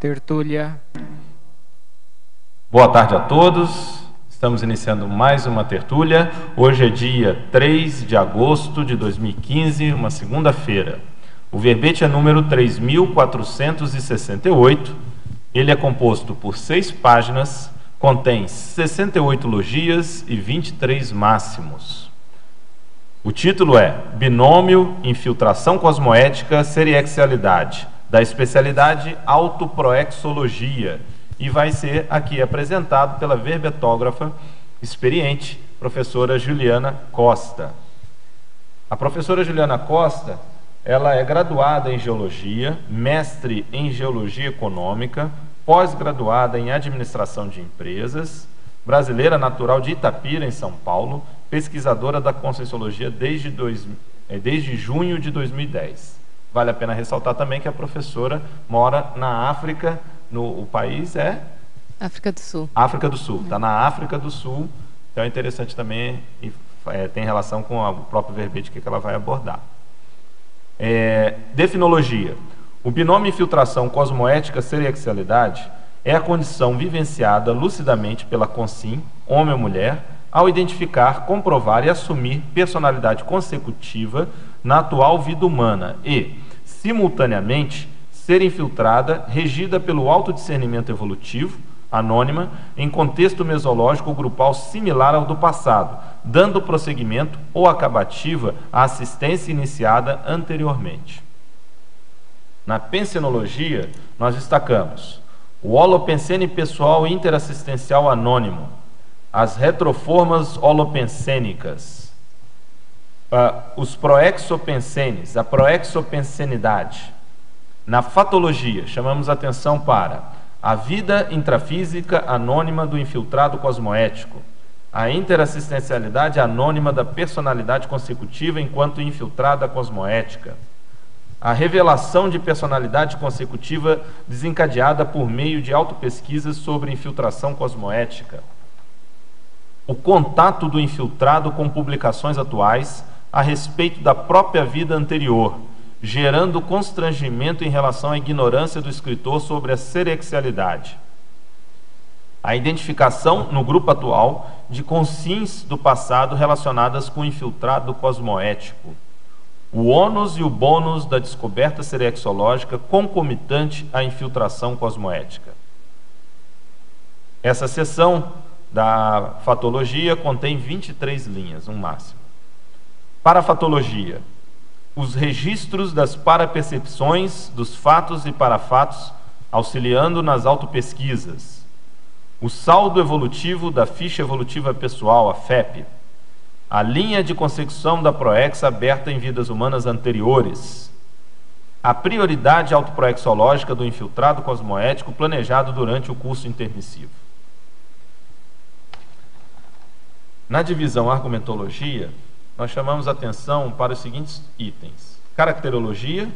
Tertúlia. Boa tarde a todos. Estamos iniciando mais uma tertúlia. Hoje é dia 3 de agosto de 2015, uma segunda-feira. O verbete é número 3468. Ele é composto por 6 páginas, contém 68 logias e 23 máximos. O título é Binômio, Infiltração Cosmoética, Seriexialidade, da especialidade Autoproexologia, e vai ser aqui apresentado pela verbetógrafa experiente, professora Juliana Costa. A professora Juliana Costa, ela é graduada em Geologia, mestre em Geologia Econômica, pós-graduada em Administração de Empresas, brasileira natural de Itapira, em São Paulo, pesquisadora da Conscienciologia desde junho de 2010. Vale a pena ressaltar também que a professora mora na África, o país é? África do Sul. África do Sul, está na África do Sul, então é interessante também, tem relação com o próprio verbete que ela vai abordar. Definologia. O binômio infiltração cosmoética seriexialidade é a condição vivenciada lucidamente pela consciência, homem ou mulher, ao identificar, comprovar e assumir personalidade consecutiva na atual vida humana e, simultaneamente, ser infiltrada, regida pelo autodiscernimento evolutivo, anônima, em contexto mesológico ou grupal similar ao do passado, dando prosseguimento ou acabativa à assistência iniciada anteriormente. Na pensenologia, nós destacamos o holopensene pessoal interassistencial anônimo, as retroformas holopensênicas, os proexopensenes, a proexopensenidade. Na fatologia, chamamos atenção para a vida intrafísica anônima do infiltrado cosmoético, a interassistencialidade anônima da personalidade consecutiva enquanto infiltrada cosmoética, a revelação de personalidade consecutiva desencadeada por meio de autopesquisas sobre infiltração cosmoética, o contato do infiltrado com publicações atuais a respeito da própria vida anterior, gerando constrangimento em relação à ignorância do escritor sobre a seriexialidade. A identificação no grupo atual de consciências do passado relacionadas com o infiltrado cosmoético. O ônus e o bônus da descoberta seriexológica concomitante à infiltração cosmoética. Essa seção da fatologia contém 23 linhas, um máximo. Parafatologia. Os registros das parapercepções dos fatos e parafatos, auxiliando nas autopesquisas. O saldo evolutivo da ficha evolutiva pessoal, a FEP. A linha de consecução da proex aberta em vidas humanas anteriores. A prioridade autoproexológica do infiltrado cosmoético planejado durante o curso intermissivo. Na divisão argumentologia, nós chamamos atenção para os seguintes itens. Caracterologia,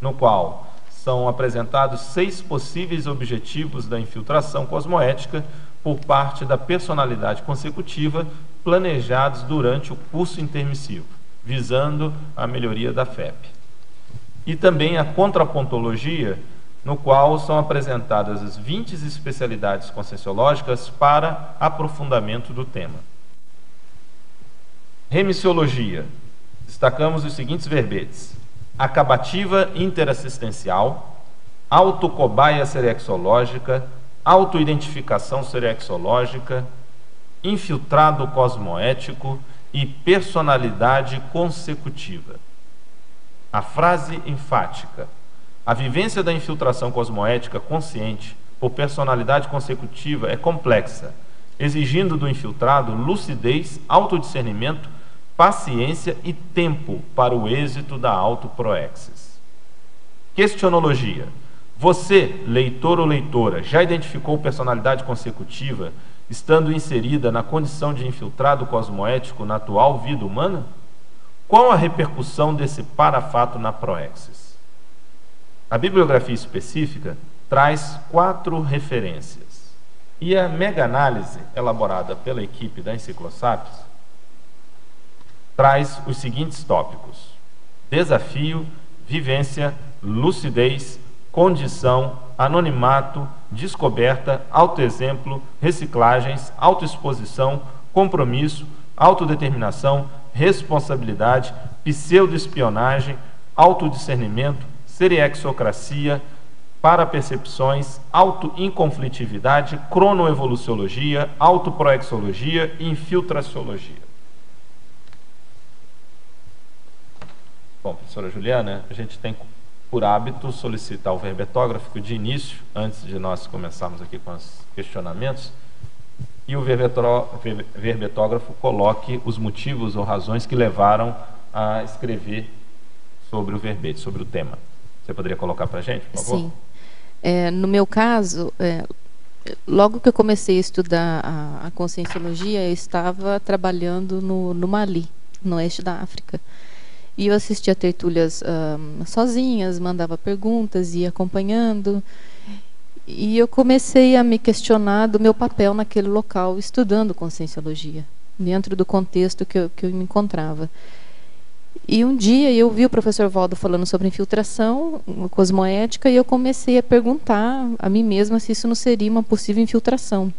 no qual são apresentados 6 possíveis objetivos da infiltração cosmoética por parte da personalidade consecutiva planejados durante o curso intermissivo, visando a melhoria da FEP. E também a contrapontologia, no qual são apresentadas as 20 especialidades conscienciológicas para aprofundamento do tema. Remissiologia. Destacamos os seguintes verbetes: acabativa interassistencial, autocobaia seriexológica, autoidentificação seriexológica, infiltrado cosmoético e personalidade consecutiva. A frase enfática: a vivência da infiltração cosmoética consciente por personalidade consecutiva é complexa, exigindo do infiltrado lucidez, autodiscernimento, paciência e tempo para o êxito da autoproexis. Questionologia. Você, leitor ou leitora, já identificou personalidade consecutiva estando inserida na condição de infiltrado cosmoético na atual vida humana? Qual a repercussão desse parafato na proexis? A bibliografia específica traz 4 referências. E a mega-análise, elaborada pela equipe da Enciclosapiens, traz os seguintes tópicos: desafio, vivência, lucidez, condição anonimato, descoberta, autoexemplo, reciclagens, autoexposição, compromisso, autodeterminação, responsabilidade, pseudoespionagem, autodiscernimento, seriexocracia, parapercepções, autoinconflitividade, cronoevoluciologia, autoproexologia e infiltraciologia. Bom, professora Juliana, a gente tem por hábito solicitar o verbetógrafo de início, antes de nós começarmos aqui com os questionamentos, e o verbetógrafo coloque os motivos ou razões que levaram a escrever sobre o verbete, sobre o tema. Você poderia colocar para a gente, por favor? Sim. No meu caso, logo que eu comecei a estudar a conscienciologia, eu estava trabalhando no Mali, no oeste da África. E eu assistia tertúlias sozinhas, mandava perguntas, ia acompanhando. E eu comecei a me questionar do meu papel naquele local, estudando conscienciologia, dentro do contexto que eu me encontrava. E um dia eu vi o professor Valdo falando sobre infiltração cosmoética e eu comecei a perguntar a mim mesma se isso não seria uma possível infiltração.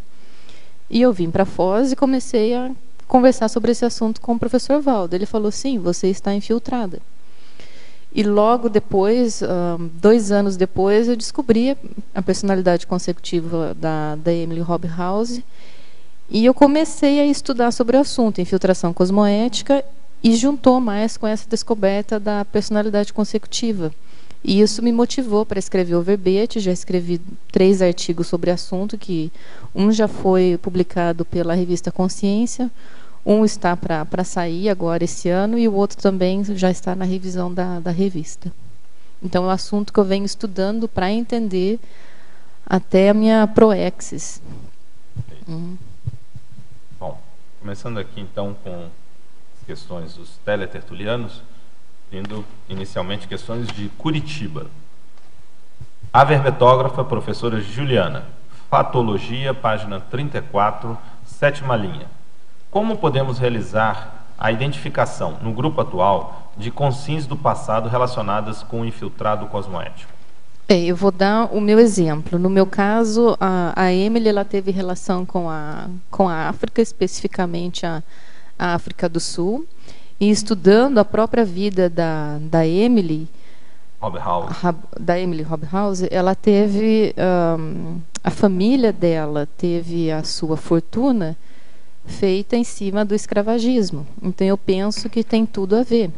E eu vim para Foz e comecei a conversar sobre esse assunto com o professor Valdo. Ele falou, sim, você está infiltrada. E logo depois, 2 anos depois, eu descobri a personalidade consecutiva da Emily Hobhouse e eu comecei a estudar sobre o assunto, infiltração cosmoética, e juntou mais com essa descoberta da personalidade consecutiva. E isso me motivou para escrever o verbete. Já escrevi 3 artigos sobre o assunto, que um já foi publicado pela revista Consciência, um está para sair agora esse ano, e o outro também já está na revisão da revista. Então, é um assunto que eu venho estudando para entender até a minha proexis. Bom, começando aqui então com questões dos teletertulianos, vindo inicialmente questões de Curitiba. A verbetógrafa, professora Juliana, Fatologia, página 34, 7ª linha. Como podemos realizar a identificação, no grupo atual, de consciências do passado relacionadas com o infiltrado cosmoético? Eu vou dar o meu exemplo. No meu caso, a Emily ela teve relação com a África, especificamente a África do Sul, e estudando a própria vida da Emily Hobhouse, ela teve a família dela teve a sua fortuna feita em cima do escravagismo. Então eu penso que tem tudo a ver.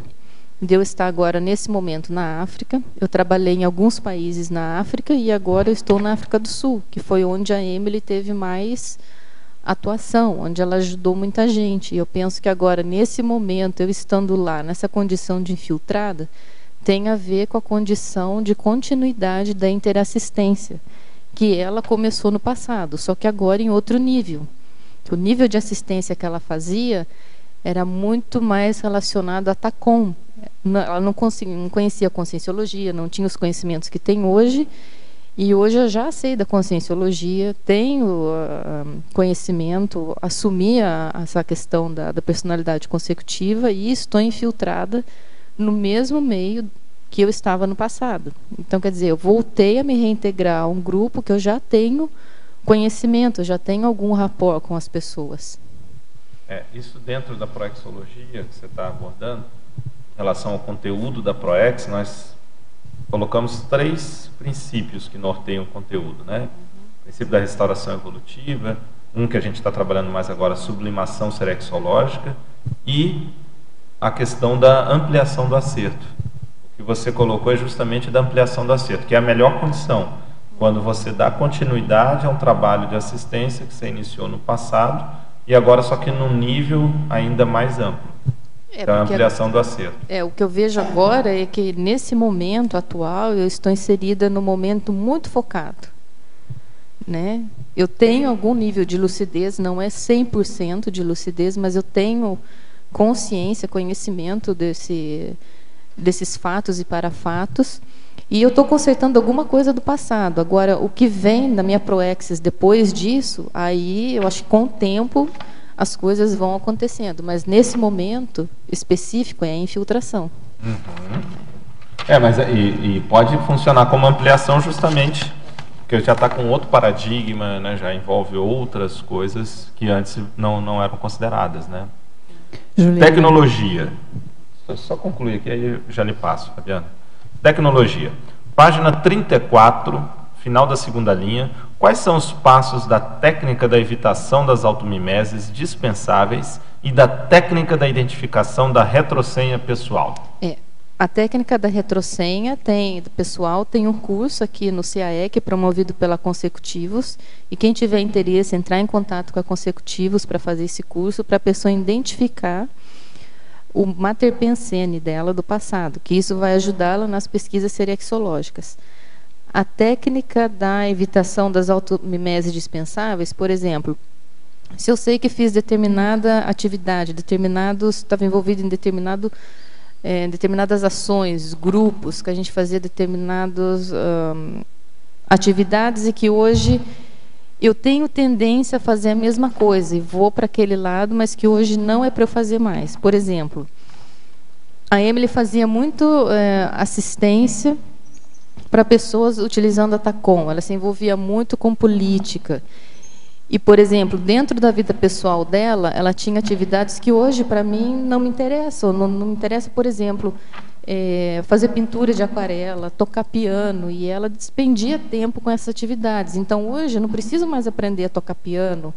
Eu estou agora nesse momento na África. Eu trabalhei em alguns países na África e agora eu estou na África do Sul, que foi onde a Emily teve mais atuação, onde ela ajudou muita gente. E eu penso que agora, nesse momento, eu estando lá, nessa condição de infiltrada, tem a ver com a condição de continuidade da interassistência, que ela começou no passado, só que agora em outro nível. O nível de assistência que ela fazia era muito mais relacionado a TACOM. Ela não conhecia a conscienciologia, não tinha os conhecimentos que tem hoje. E hoje eu já sei da conscienciologia, tenho conhecimento, assumi essa questão da personalidade consecutiva e estou infiltrada no mesmo meio que eu estava no passado. Então, quer dizer, eu voltei a me reintegrar a um grupo que eu já tenho conhecimento, eu já tenho algum rapport com as pessoas. Isso dentro da proexologia que você está abordando, em relação ao conteúdo da proex, nós colocamos 3 princípios que norteiam o conteúdo, né? O princípio da restauração evolutiva, um que a gente está trabalhando mais agora, sublimação serexológica, e a questão da ampliação do acerto. O que você colocou é justamente da ampliação do acerto, que é a melhor condição, quando você dá continuidade a um trabalho de assistência que você iniciou no passado, e agora só que num nível ainda mais amplo. Então, a ampliação do acerto. O que eu vejo agora é que, nesse momento atual, eu estou inserida num momento muito focado. Né? Eu tenho algum nível de lucidez, não é 100% de lucidez, mas eu tenho consciência, conhecimento desses fatos e parafatos, e eu estou consertando alguma coisa do passado. Agora, o que vem da minha proexis depois disso, aí eu acho que com o tempo as coisas vão acontecendo, mas nesse momento específico é a infiltração. Mas pode funcionar como ampliação justamente porque já está com outro paradigma, né? Já envolve outras coisas que antes não eram consideradas, né? Juliana. Tecnologia. Só concluir aqui, aí eu já lhe passo, Fabiana. Tecnologia. Página 34, final da segunda linha. Quais são os passos da técnica da evitação das automimeses dispensáveis e da técnica da identificação da retrosenha pessoal? A técnica da retrosenha pessoal tem um curso aqui no CAEC promovido pela Consecutivos, e quem tiver interesse entrar em contato com a Consecutivos para fazer esse curso, para a pessoa identificar o mater pensene dela do passado, que isso vai ajudá-la nas pesquisas serexológicas. A técnica da evitação das automimeses dispensáveis, por exemplo, se eu sei que fiz determinada atividade, estava envolvido em determinadas ações, grupos, que a gente fazia determinadas atividades e que hoje eu tenho tendência a fazer a mesma coisa e vou para aquele lado, mas que hoje não é para eu fazer mais. Por exemplo, a Emily fazia muito assistência para pessoas utilizando a TACOM. Ela se envolvia muito com política. E, por exemplo, dentro da vida pessoal dela, ela tinha atividades que hoje, para mim, não me interessam. Não me interessa, por exemplo, fazer pintura de aquarela, tocar piano, e ela despendia tempo com essas atividades. Então, hoje, eu não preciso mais aprender a tocar piano,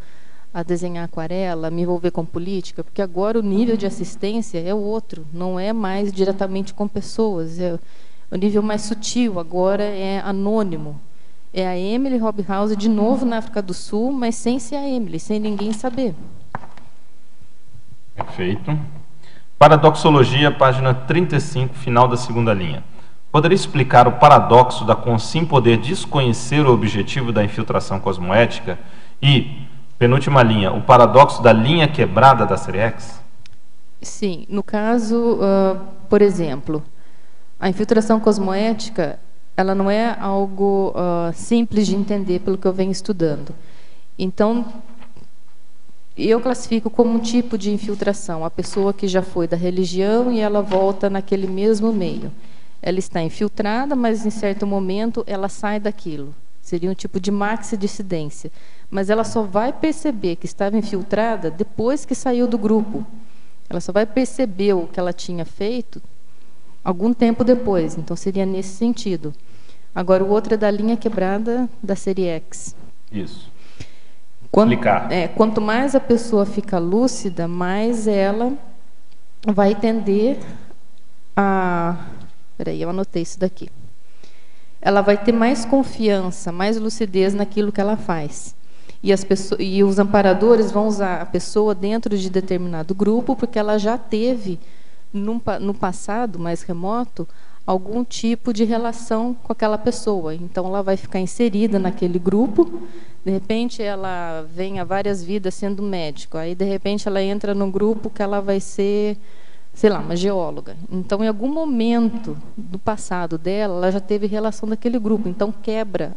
a desenhar aquarela, a me envolver com política, porque agora o nível de assistência é outro, não é mais diretamente com pessoas, é o nível mais sutil, agora é anônimo. É a Emily Hobhouse de novo na África do Sul, mas sem ser a Emily, sem ninguém saber. Perfeito. Paradoxologia, página 35, final da segunda linha. Poderia explicar o paradoxo da Consim poder desconhecer o objetivo da infiltração cosmoética? E, penúltima linha, o paradoxo da linha quebrada da série X? Sim. No caso, por exemplo, a infiltração cosmoética, ela não é algo simples de entender pelo que eu venho estudando. Então, eu classifico como um tipo de infiltração a pessoa que já foi da religião e ela volta naquele mesmo meio. Ela está infiltrada, mas em certo momento ela sai daquilo. Seria um tipo de maxi-dissidência. Mas ela só vai perceber que estava infiltrada depois que saiu do grupo. Ela só vai perceber o que ela tinha feito algum tempo depois, então seria nesse sentido. Agora, o outro é da linha quebrada da série X. Isso. Quanto mais a pessoa fica lúcida, mais ela vai tender a... Peraí, eu anotei isso daqui. Ela vai ter mais confiança, mais lucidez naquilo que ela faz. E os amparadores vão usar a pessoa dentro de determinado grupo, porque ela já teve no passado mais remoto, algum tipo de relação com aquela pessoa. Então, ela vai ficar inserida naquele grupo. De repente, ela vem há várias vidas sendo médico. Aí, de repente, ela entra num grupo que ela vai ser, sei lá, uma geóloga. Então, em algum momento do passado dela, ela já teve relação daquele grupo. Então, quebra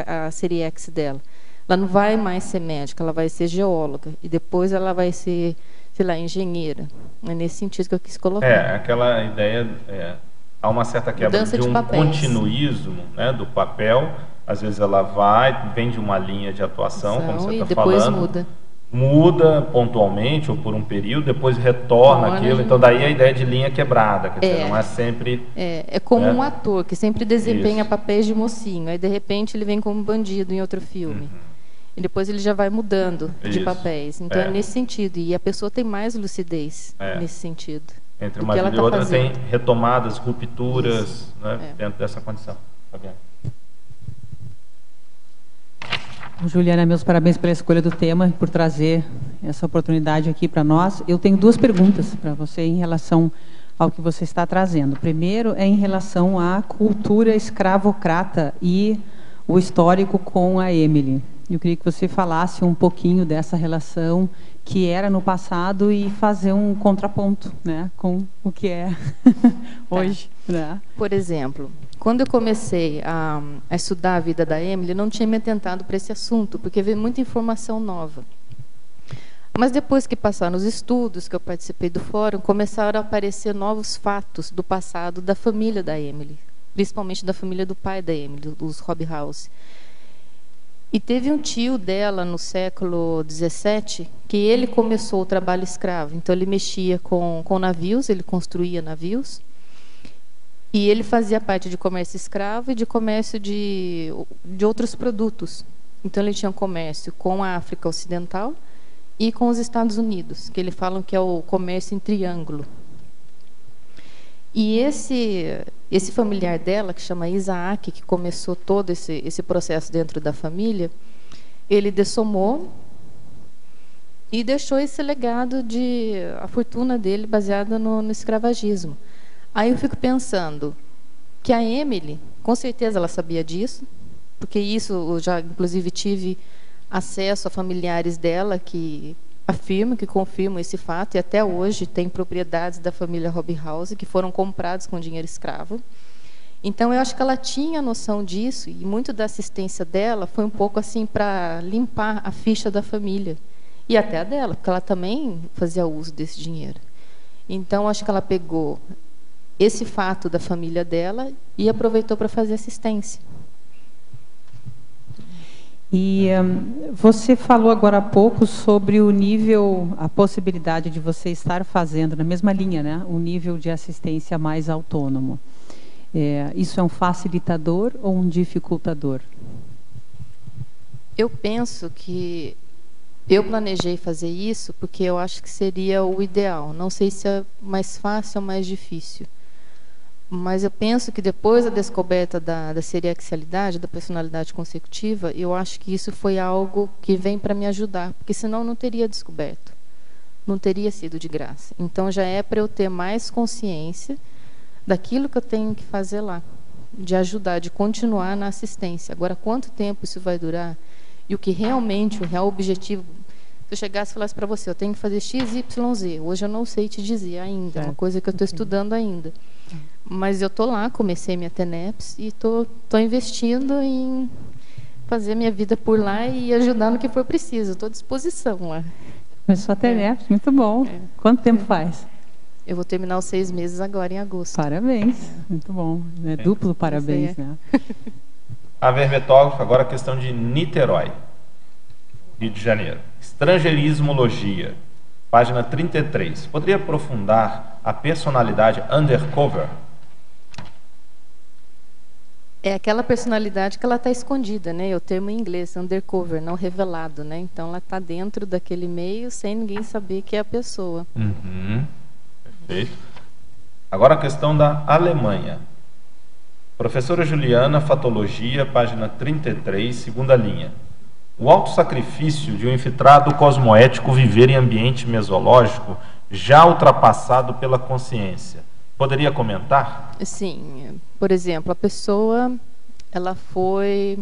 a série X dela. Ela não vai mais ser médica, ela vai ser geóloga. E depois ela vai ser, sei lá, engenheira. É nesse sentido que eu quis colocar. Aquela ideia... há uma certa quebra de um continuismo, né, do papel. Às vezes ela vem de uma linha de atuação, como você está falando. Muda pontualmente ou por um período, depois retorna aquilo. Então, daí a ideia de linha quebrada. Quer dizer, não é sempre... É como um ator que sempre desempenha papéis de mocinho. Aí, de repente, ele vem como bandido em outro filme. E depois ele já vai mudando de papéis. Então, é nesse sentido. E a pessoa tem mais lucidez nesse sentido. Entre uma vida e outra tem retomadas, rupturas, né, dentro dessa condição. Fabiana. Juliana, meus parabéns pela escolha do tema e por trazer essa oportunidade aqui para nós. Eu tenho duas perguntas para você em relação ao que você está trazendo. Primeiro é em relação à cultura escravocrata e o histórico com a Emily. Eu queria que você falasse um pouquinho dessa relação que era no passado e fazer um contraponto, né, com o que é hoje. Né? Por exemplo, quando eu comecei a estudar a vida da Emily, eu não tinha me atentado para esse assunto, porque veio muita informação nova. Mas depois que passaram os estudos, que eu participei do fórum, começaram a aparecer novos fatos do passado da família da Emily, principalmente da família do pai da Emily, os Hobhouse. E teve um tio dela no século XVII que ele começou o trabalho escravo. Então ele mexia com navios, ele construía navios. E ele fazia parte de comércio escravo e de comércio de outros produtos. Então ele tinha um comércio com a África Ocidental e com os Estados Unidos, que eles falam que é o comércio em triângulo. E esse familiar dela, que chama Isaac, que começou todo esse processo dentro da família, ele dessomou e deixou esse legado a fortuna dele baseada no escravagismo. Aí eu fico pensando que a Emily, com certeza ela sabia disso, porque isso eu já inclusive tive acesso a familiares dela que confirmam esse fato, e até hoje tem propriedades da família Hobhouse que foram compradas com dinheiro escravo. Então eu acho que ela tinha noção disso, e muito da assistência dela foi um pouco assim para limpar a ficha da família, e até a dela, porque ela também fazia uso desse dinheiro. Então acho que ela pegou esse fato da família dela e aproveitou para fazer assistência. E você falou agora há pouco sobre o nível, a possibilidade de você estar fazendo, na mesma linha, né, um nível de assistência mais autônomo. Isso é um facilitador ou um dificultador? Eu penso que eu planejei fazer isso porque eu acho que seria o ideal. Não sei se é mais fácil ou mais difícil. Mas eu penso que depois da descoberta da seriaxialidade, da personalidade consecutiva, eu acho que isso foi algo que vem para me ajudar, porque senão eu não teria descoberto, não teria sido de graça. Então já é para eu ter mais consciência daquilo que eu tenho que fazer lá, de ajudar, de continuar na assistência. Agora, quanto tempo isso vai durar e o que realmente, o real objetivo... Se eu chegasse e falasse para você, eu tenho que fazer X, Y, Z, hoje eu não sei te dizer ainda, é uma coisa que eu estou estudando ainda. Mas eu estou lá, comecei minha TENEPS e estou investindo em fazer minha vida por lá e ajudar no que for preciso. Estou à disposição lá. Começou a TENEPS, muito bom. Quanto tempo faz? Eu vou terminar os 6 meses agora, em agosto. Parabéns, muito bom. Duplo parabéns, né? A verbetógrafa, agora a questão de Niterói, Rio de Janeiro. Estrangeirismologia, página 33. Poderia aprofundar a personalidade undercover? É aquela personalidade que ela está escondida, né? O termo em inglês, undercover, não revelado, né? Então ela está dentro daquele meio sem ninguém saber que é a pessoa. Perfeito. Agora a questão da Alemanha. Professora Juliana, Fatologia, página 33, segunda linha. O autossacrifício de um infiltrado cosmoético viver em ambiente mesológico já ultrapassado pela consciência. Poderia comentar? Sim. Por exemplo, a pessoa, ela foi...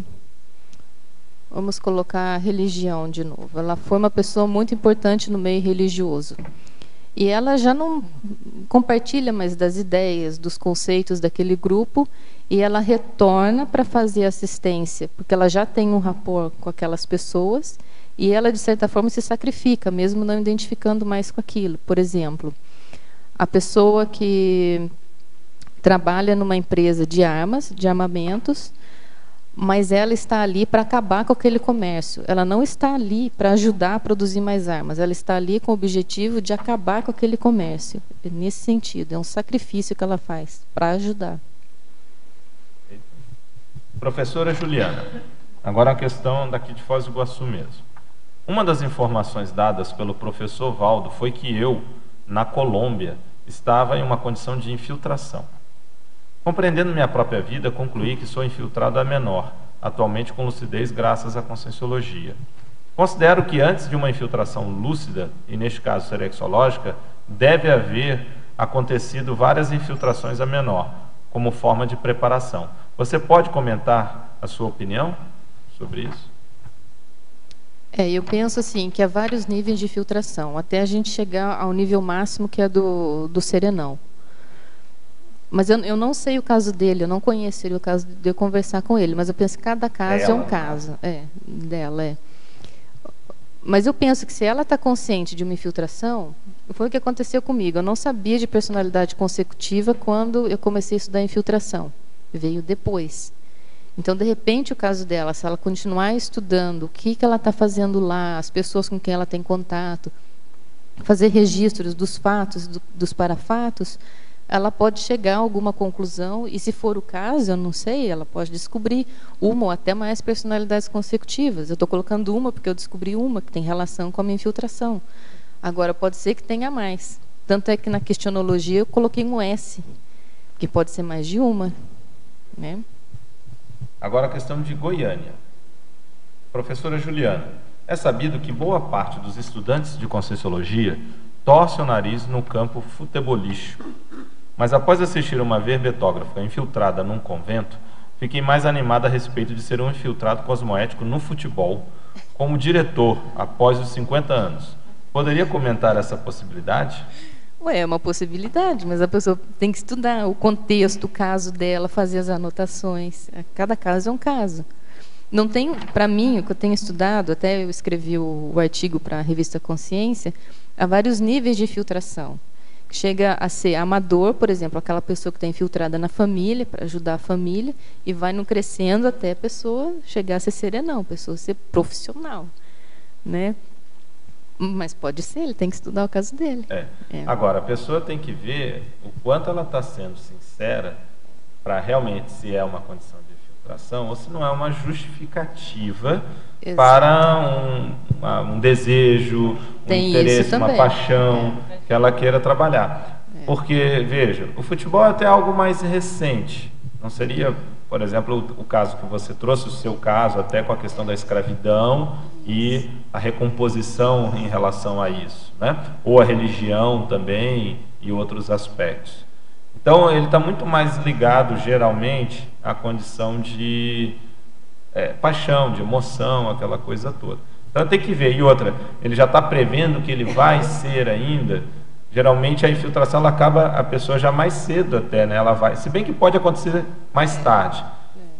Vamos colocar a religião de novo. Ela foi uma pessoa muito importante no meio religioso. E ela já não compartilha mais das ideias, dos conceitos daquele grupo, e ela retorna para fazer assistência, porque ela já tem um rapport com aquelas pessoas, e ela, de certa forma, se sacrifica, mesmo não identificando mais com aquilo. Por exemplo, a pessoa que trabalha numa empresa de armas, de armamentos, mas ela está ali para acabar com aquele comércio. Ela não está ali para ajudar a produzir mais armas. Ela está ali com o objetivo de acabar com aquele comércio. Nesse sentido, é um sacrifício que ela faz para ajudar. Professora Juliana, agora a questão daqui de Foz do Iguaçu mesmo. Uma das informações dadas pelo professor Valdo foi que eu, na Colômbia, estava em uma condição de infiltração. Compreendendo minha própria vida, concluí que sou infiltrado a menor, atualmente com lucidez graças à conscienciologia. Considero que antes de uma infiltração lúcida, e neste caso serexológica, deve haver acontecido várias infiltrações a menor, como forma de preparação. Você pode comentar a sua opinião sobre isso? Eu penso assim, que há vários níveis de filtração, até a gente chegar ao nível máximo, que é do serenão. Mas eu não sei o caso dele, eu não conheceria o caso de eu conversar com ele, mas eu penso que cada caso é um caso. Dela. Mas eu penso que se ela está consciente de uma infiltração, foi o que aconteceu comigo. Eu não sabia de personalidade consecutiva quando eu comecei a estudar infiltração. Veio depois. Então, de repente, o caso dela, se ela continuar estudando, o que ela está fazendo lá, as pessoas com quem ela tem contato, fazer registros dos fatos, dos parafatos, ela pode chegar a alguma conclusão, e se for o caso, eu não sei, ela pode descobrir uma ou até mais personalidades consecutivas. Eu estou colocando uma porque eu descobri uma que tem relação com a minha infiltração. Agora, pode ser que tenha mais. Tanto é que na questionologia eu coloquei um S, que pode ser mais de uma, né? Agora a questão de Goiânia. Professora Juliana, é sabido que boa parte dos estudantes de Conscienciologia torce o nariz no campo futebolístico. Mas após assistir uma verbetógrafa infiltrada num convento, fiquei mais animada a respeito de ser um infiltrado cosmoético no futebol, como diretor, após os 50 anos. Poderia comentar essa possibilidade? É uma possibilidade, mas a pessoa tem que estudar o contexto, o caso dela, fazer as anotações. Cada caso é um caso. Não tem, para mim, o que eu tenho estudado, até eu escrevi o artigo para a revista Consciência, há vários níveis de infiltração. Chega a ser amador, por exemplo, aquela pessoa que está infiltrada na família, para ajudar a família, e vai não crescendo até a pessoa chegar a ser serenão, a pessoa ser profissional, né? Mas pode ser, ele tem que estudar o caso dele. Agora, a pessoa tem que ver o quanto ela está sendo sincera para realmente se é uma condição de infiltração ou se não é uma justificativa para um desejo, um interesse, uma paixão que ela queira trabalhar. Porque, veja, o futebol é até algo mais recente. Não seria, por exemplo, o caso que você trouxe, o seu caso, até com a questão da escravidão e a recomposição em relação a isso, né? Ou a religião também e outros aspectos. Então, ele está muito mais ligado, geralmente, à condição de paixão, de emoção, aquela coisa toda. Então, tem que ver. E outra, ele já está prevendo que ele vai ser ainda. Geralmente, a infiltração, ela acaba a pessoa já mais cedo até, né? Ela vai, se bem que pode acontecer mais tarde.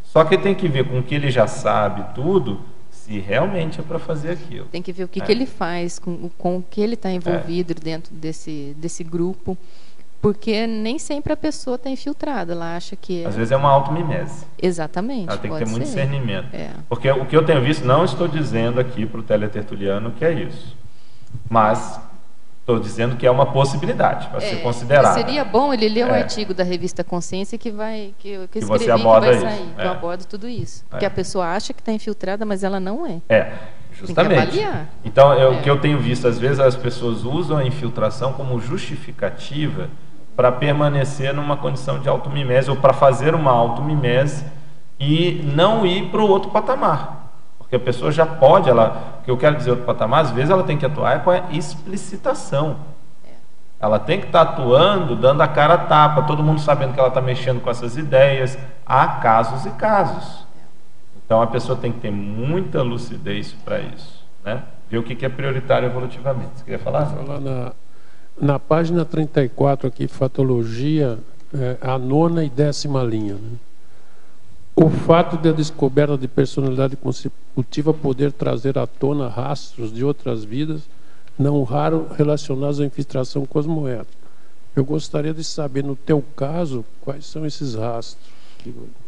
Só que tem que ver com o que ele já sabe tudo, se realmente é para fazer aquilo. Tem que ver o que ele faz, com o que ele está envolvido dentro desse grupo. Porque nem sempre a pessoa está infiltrada, ela acha que Às vezes é uma automimese. Exatamente. Ela tem que ter muito discernimento. É. Porque o que eu tenho visto, não estou dizendo aqui para o teletertuliano que é isso. Mas estou dizendo que é uma possibilidade para ser considerada. Seria bom ele ler o artigo da revista Consciência que eu escrevi, você aborda que vai sair. Que eu abordo tudo isso. Porque a pessoa acha que está infiltrada, mas ela não é. Justamente. Tem que avaliar. Então, o que eu tenho visto, às vezes as pessoas usam a infiltração como justificativa para permanecer numa condição de automimese ou para fazer uma automimese e não ir para o outro patamar. Porque a pessoa já pode, o que eu quero dizer outro patamar, às vezes ela tem que atuar com a explicitação. Ela tem que estar atuando, dando a cara a tapa, todo mundo sabendo que ela está mexendo com essas ideias. Há casos e casos. Então a pessoa tem que ter muita lucidez para isso, né? Ver o que é prioritário evolutivamente. Você queria falar? Falar na página 34 aqui, Fatologia, a 9ª e 10ª linha, né? O fato da descoberta de personalidade consecutiva poder trazer à tona rastros de outras vidas, não raro relacionados à infiltração cosmoética. Eu gostaria de saber, no teu caso, quais são esses rastros?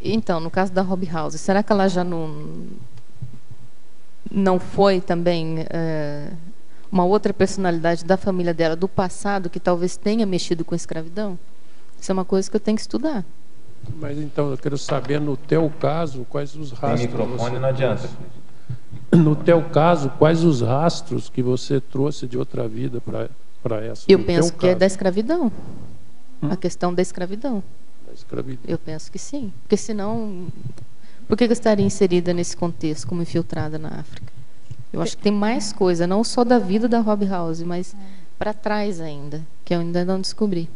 Então, no caso da Rob House, será que ela já não foi também uma outra personalidade da família dela, do passado, que talvez tenha mexido com a escravidão? Isso é uma coisa que eu tenho que estudar. Mas então, eu quero saber, no teu caso, quais os rastros... Tem microfone, não adianta. No teu caso, quais os rastros que você trouxe de outra vida para essa? Eu penso que é da escravidão. A questão da escravidão. Escravidão. Eu penso que sim, porque senão, por que eu estaria inserida nesse contexto como infiltrada na África? Eu acho que tem mais coisa, não só da vida da Rob House, mas para trás ainda, que eu ainda não descobri.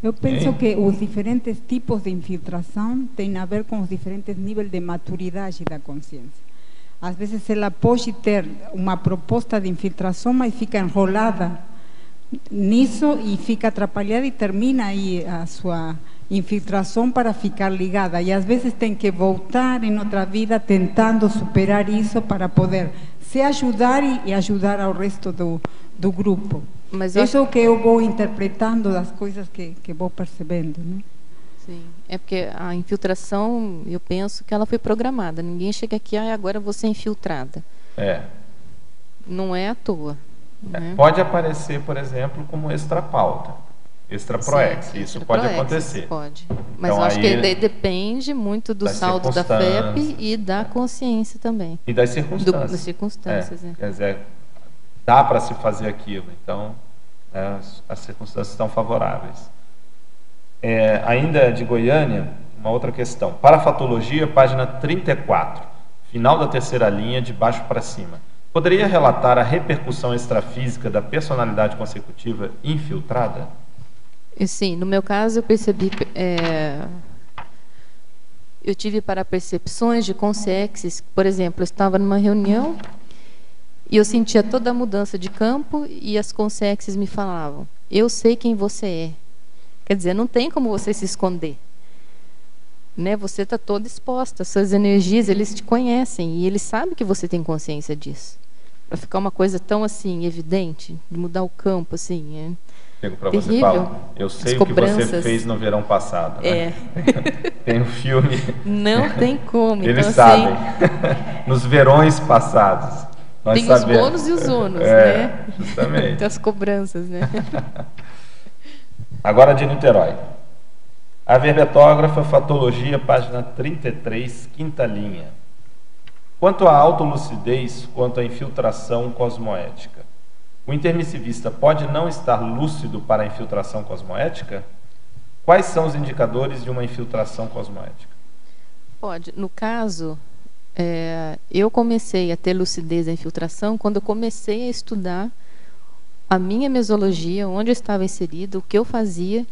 Eu penso que os diferentes tipos de infiltração têm a ver com os diferentes níveis de maturidade da consciência. Às vezes ela pode ter uma proposta de infiltração, mas fica enrolada nisso e fica atrapalhada e termina aí a sua infiltração para ficar ligada. E às vezes tem que voltar em outra vida tentando superar isso para poder se ajudar e ajudar ao resto do grupo. Mas isso é o que eu vou interpretando das coisas que vou percebendo, né? Sim, é porque a infiltração, eu penso que ela foi programada. Ninguém chega aqui, agora eu vou ser infiltrada. Não é à toa. Né? Pode aparecer, por exemplo, como extrapauta, extraproex. Isso extra pode proex, acontecer. Pode. Mas então, eu acho que depende muito do saldo da FEP e da consciência também. E das circunstâncias. Das circunstâncias, Quer dizer, dá para se fazer aquilo. Então, as circunstâncias estão favoráveis. Ainda de Goiânia, uma outra questão. Parafatologia, página 34, final da terceira linha, de baixo para cima. Poderia relatar a repercussão extrafísica da personalidade consecutiva infiltrada? Sim, no meu caso eu percebi... eu tive parapercepções de consciências. Por exemplo, eu estava numa reunião e eu sentia toda a mudança de campo e as consciências me falavam: eu sei quem você é. Quer dizer, não tem como você se esconder. Né? Você está toda exposta, suas energias, eles te conhecem e eles sabem que você tem consciência disso. Para ficar uma coisa tão assim, evidente, de mudar o campo, assim, Chego para você e falo: eu sei o que você fez no verão passado. Né? Tem um filme. Não tem como. Eles então, sabem. Assim, nos verões passados. Nós tem sabemos. os bônus e os ônus, né? Justamente. Tem as cobranças, né? Agora de Niterói. A verbetógrafa, fatologia, página 33, quinta linha. Quanto à autolucidez, quanto à infiltração cosmoética, o intermissivista pode não estar lúcido para a infiltração cosmoética? Quais são os indicadores de uma infiltração cosmoética? Pode. No caso, eu comecei a ter lucidez da infiltração quando eu comecei a estudar a minha mesologia, onde eu estava inserido, o que eu fazia,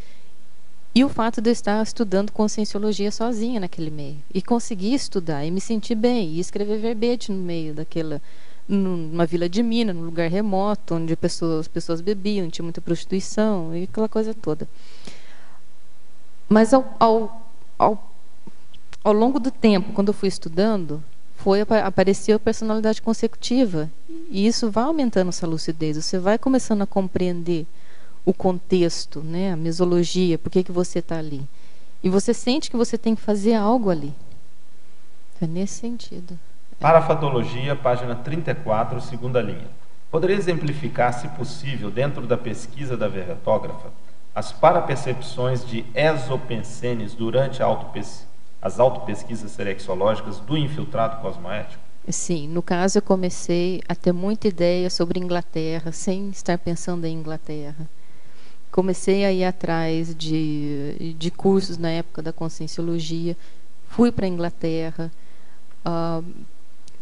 e o fato de eu estar estudando conscienciologia sozinha naquele meio. E conseguir estudar, e me sentir bem, e escrever verbete no meio daquela... numa vila de Minas, num lugar remoto, onde as pessoas bebiam, tinha muita prostituição, e aquela coisa toda. Mas ao longo do tempo, quando eu fui estudando, apareceu a personalidade consecutiva. E isso vai aumentando essa lucidez. Você vai começando a compreender o contexto, né, a mesologia, por que você está ali. E você sente que você tem que fazer algo ali. É nesse sentido. Parafatologia, página 34, segunda linha. Poderia exemplificar, se possível, dentro da pesquisa da verbetógrafa, as parapercepções de exopensenes durante as autopesquisas serexológicas do infiltrado cosmoético? Sim, no caso eu comecei a ter muita ideia sobre Inglaterra, sem estar pensando em Inglaterra. Comecei a ir atrás de cursos na época da conscienciologia, fui para a Inglaterra,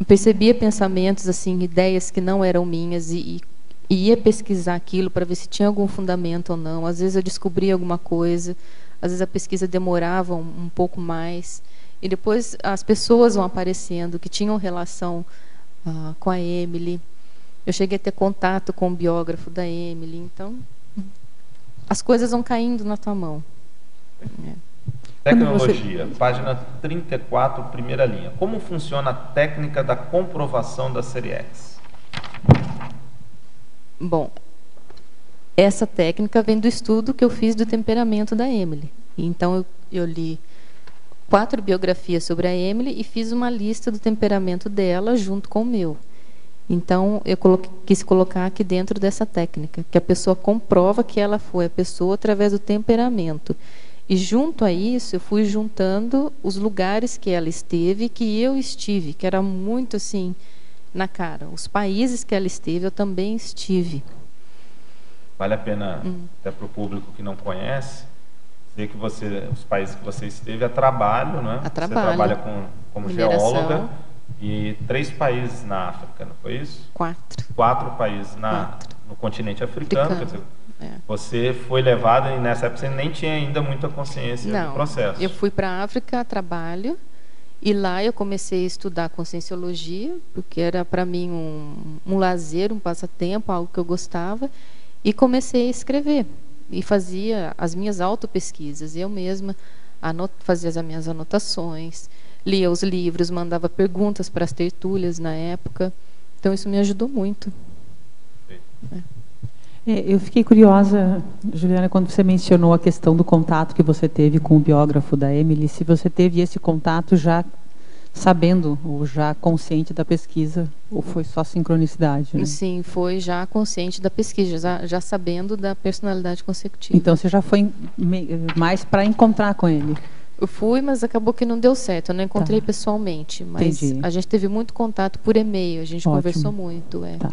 percebia pensamentos, assim, ideias que não eram minhas e ia pesquisar aquilo para ver se tinha algum fundamento ou não. Às vezes eu descobria alguma coisa, às vezes a pesquisa demorava um pouco mais. E depois as pessoas vão aparecendo que tinham relação com a Emily. Eu cheguei a ter contato com o biógrafo da Emily. Então, as coisas vão caindo na tua mão. Tecnologia, página 34, primeira linha. Como funciona a técnica da comprovação da série X? Bom, essa técnica vem do estudo que eu fiz do temperamento da Emily. Então, eu li 4 biografias sobre a Emily e fiz uma lista do temperamento dela junto com o meu. Então, eu quis colocar aqui dentro dessa técnica, que a pessoa comprova que ela foi a pessoa através do temperamento. E junto a isso, eu fui juntando os lugares que ela esteve, que eu estive, que era muito assim, na cara. Os países que ela esteve, eu também estive. Vale a pena, até para o público que não conhece, dizer que os países que você esteve a trabalho, né? A trabalho. Você trabalha como geóloga, e 3 países na África, não foi isso? 4. 4 países no continente africano. Quer dizer, você foi levada, e nessa época você nem tinha ainda muita consciência do processo. Eu fui para a África a trabalho, e lá eu comecei a estudar conscienciologia, porque era para mim um lazer, um passatempo, algo que eu gostava, e comecei a escrever. E fazia as minhas autopesquisas. Eu mesma fazia as minhas anotações, lia os livros, mandava perguntas para as tertúlias na época. Então, isso me ajudou muito. Eu fiquei curiosa, Juliana, quando você mencionou a questão do contato que você teve com o biógrafo da Emily, se você teve esse contato já sabendo, ou já consciente da pesquisa, ou foi só sincronicidade? Né? Sim, foi já consciente da pesquisa, já sabendo da personalidade consecutiva. Então você já foi mais para encontrar com ele? Eu fui, mas acabou que não deu certo. Eu não encontrei pessoalmente, mas Entendi. A gente teve muito contato por e-mail, a gente conversou muito. Tá,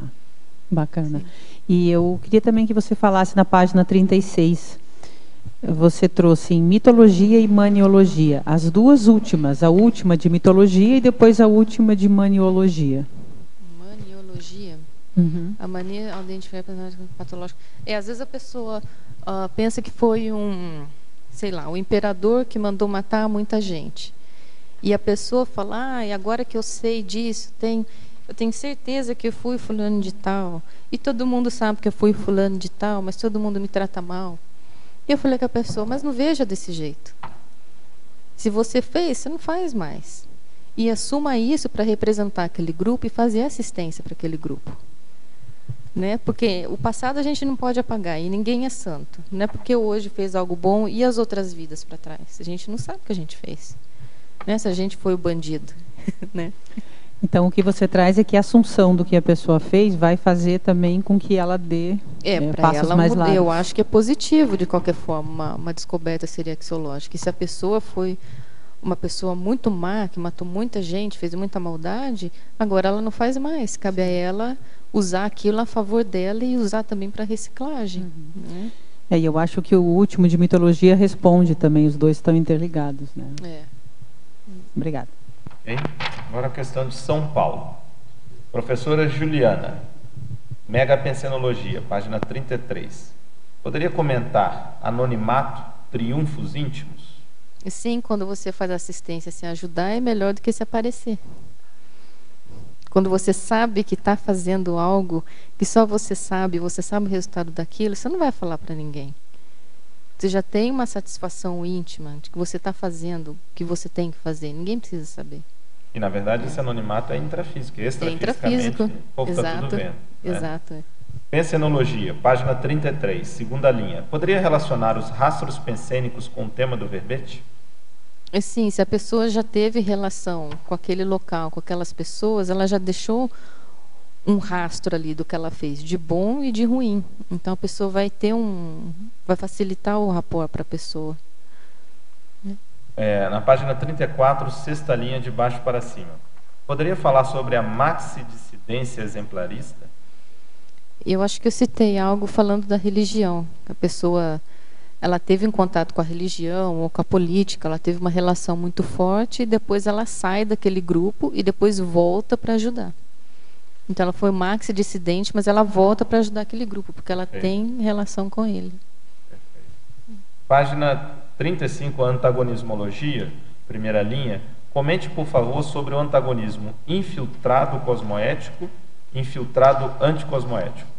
bacana. Sim. E eu queria também que você falasse na página 36. Você trouxe em mitologia e maniologia, as duas últimas, a última de mitologia e depois a última de maniologia. Maniologia? A mania ao identificar personagem patológico. Às vezes a pessoa pensa que foi sei lá, o imperador que mandou matar muita gente. E a pessoa fala, e agora que eu sei disso, eu tenho certeza que eu fui fulano de tal, e todo mundo sabe que eu fui fulano de tal, mas todo mundo me trata mal. E eu falei com a pessoa, mas não veja desse jeito. Se você fez, você não faz mais. E assuma isso para representar aquele grupo e fazer assistência para aquele grupo. Né? Porque o passado a gente não pode apagar e ninguém é santo. Não é porque hoje fez algo bom e as outras vidas para trás. A gente não sabe o que a gente fez. Né? Se a gente foi o bandido. Né? Então, o que você traz é que a assunção do que a pessoa fez vai fazer também com que ela dê passos mais largos. Eu acho que é positivo, de qualquer forma, uma descoberta seriaxiológica. E se a pessoa foi uma pessoa muito má, que matou muita gente, fez muita maldade, agora ela não faz mais. Cabe a ela usar aquilo a favor dela e usar também para reciclagem. Né? E eu acho que o último de mitologia responde também, os dois estão interligados. Né? Obrigada. Okay. Agora a questão de São Paulo. Professora Juliana, Megapensenologia, página 33. Poderia comentar anonimato, triunfos íntimos? Sim, quando você faz assistência, se ajudar é melhor do que se aparecer. Quando você sabe que está fazendo algo que só você sabe o resultado daquilo, você não vai falar para ninguém. Você já tem uma satisfação íntima de que você está fazendo o que você tem que fazer. Ninguém precisa saber. E, na verdade, esse anonimato é intrafísico. Extrafísico. Está tudo vendo. Exato. Né? Pensenologia, página 33, segunda linha. Poderia relacionar os rastros pensênicos com o tema do verbete? Sim, se a pessoa já teve relação com aquele local, com aquelas pessoas, ela já deixou um rastro ali do que ela fez, de bom e de ruim. Então a pessoa vai facilitar o rapport para a pessoa. Na página 34, sexta linha de baixo para cima. Poderia falar sobre a maxidissidência exemplarista? Eu acho que eu citei algo falando da religião. A pessoa, ela teve um contato com a religião ou com a política, ela teve uma relação muito forte e depois ela sai daquele grupo e depois volta para ajudar. Então ela foi maxidissidente, mas ela volta para ajudar aquele grupo, porque ela tem relação com ele. Perfeito. Página 35, antagonismologia, primeira linha. Comente, por favor, sobre o antagonismo infiltrado cosmoético, infiltrado anticosmoético.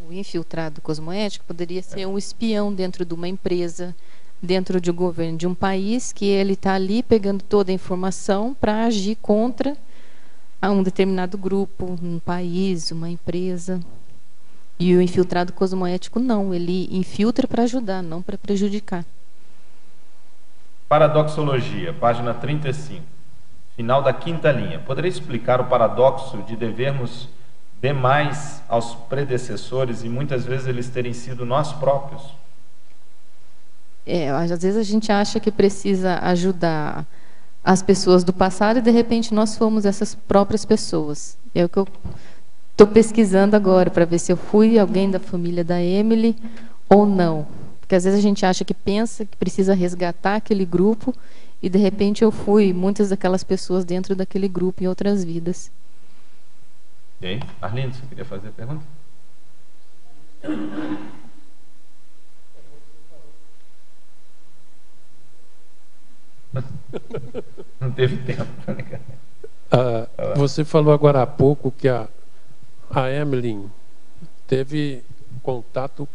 O infiltrado cosmoético poderia ser um espião dentro de uma empresa, dentro de um governo de um país, que ele está ali pegando toda a informação para agir contra um determinado grupo, um país, uma empresa. E o infiltrado cosmoético não, ele infiltra para ajudar, não para prejudicar. Paradoxologia, página 35, final da quinta linha. Poderia explicar o paradoxo de devermos demais aos predecessores e muitas vezes eles terem sido nós próprios? Às vezes a gente acha que precisa ajudar as pessoas do passado e de repente nós fomos essas próprias pessoas. É o que eu estou pesquisando agora para ver se eu fui alguém da família da Emily ou não. Porque às vezes a gente acha que pensa que precisa resgatar aquele grupo e de repente eu fui muitas daquelas pessoas dentro daquele grupo em outras vidas. Ok. Arlindo, você queria fazer a pergunta? Não teve tempo. Você falou agora há pouco que a Emily teve contato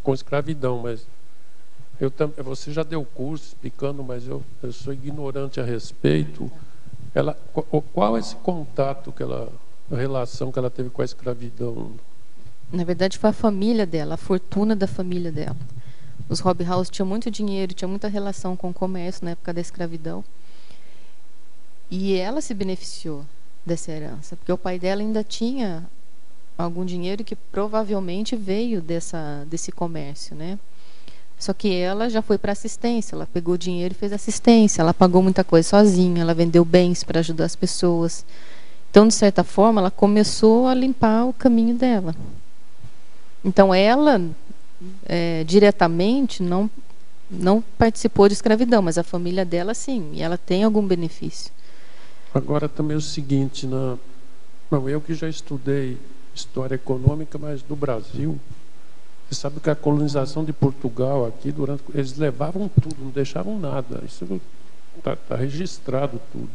com escravidão, mas você já deu curso explicando, mas eu sou ignorante a respeito. Qual é esse contato, a relação que ela teve com a escravidão? Na verdade, foi a família dela, a fortuna da família dela. Os Hobhouse tinham muito dinheiro, tinha muita relação com o comércio na época da escravidão. E ela se beneficiou dessa herança, porque o pai dela ainda tinha algum dinheiro que provavelmente veio desse comércio, né? Só que ela já foi para assistência, ela pegou o dinheiro e fez assistência, ela pagou muita coisa sozinha, ela vendeu bens para ajudar as pessoas. Então, de certa forma, ela começou a limpar o caminho dela. Então, ela diretamente não participou de escravidão, mas a família dela sim, e ela tem algum benefício. Agora também é o seguinte, eu que já estudei história econômica, mas do Brasil, você sabe que a colonização de Portugal aqui, eles levavam tudo, não deixavam nada. Isso está registrado tudo.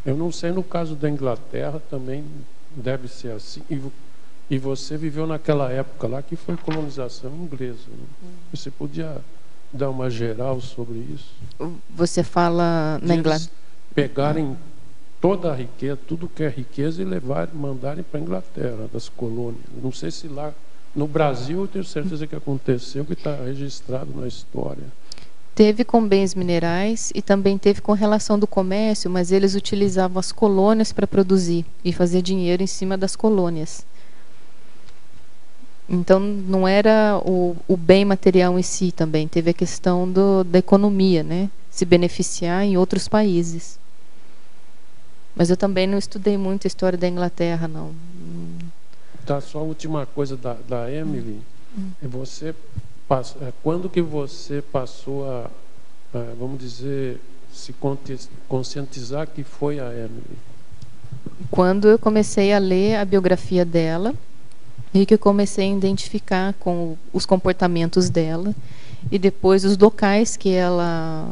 Eu não sei, no caso da Inglaterra também deve ser assim. E você viveu naquela época lá que foi colonização inglesa, né? Você podia dar uma geral sobre isso? Você fala na Inglaterra? Pegarem toda a riqueza, tudo que é riqueza, e mandarem para a Inglaterra, das colônias. Não sei se lá no Brasil, eu tenho certeza que aconteceu, que está registrado na história. Teve com bens minerais e também teve com relação do comércio, mas eles utilizavam as colônias para produzir e fazer dinheiro em cima das colônias. Então, não era o bem material em si também, teve a questão da economia, né? Se beneficiar em outros países. Mas eu também não estudei muito a história da Inglaterra, não. Tá, só a última coisa da Emily. Você quando que você passou a vamos dizer, se conscientizar que foi a Emily? Quando eu comecei a ler a biografia dela e que eu comecei a identificar com os comportamentos dela e depois os locais que ela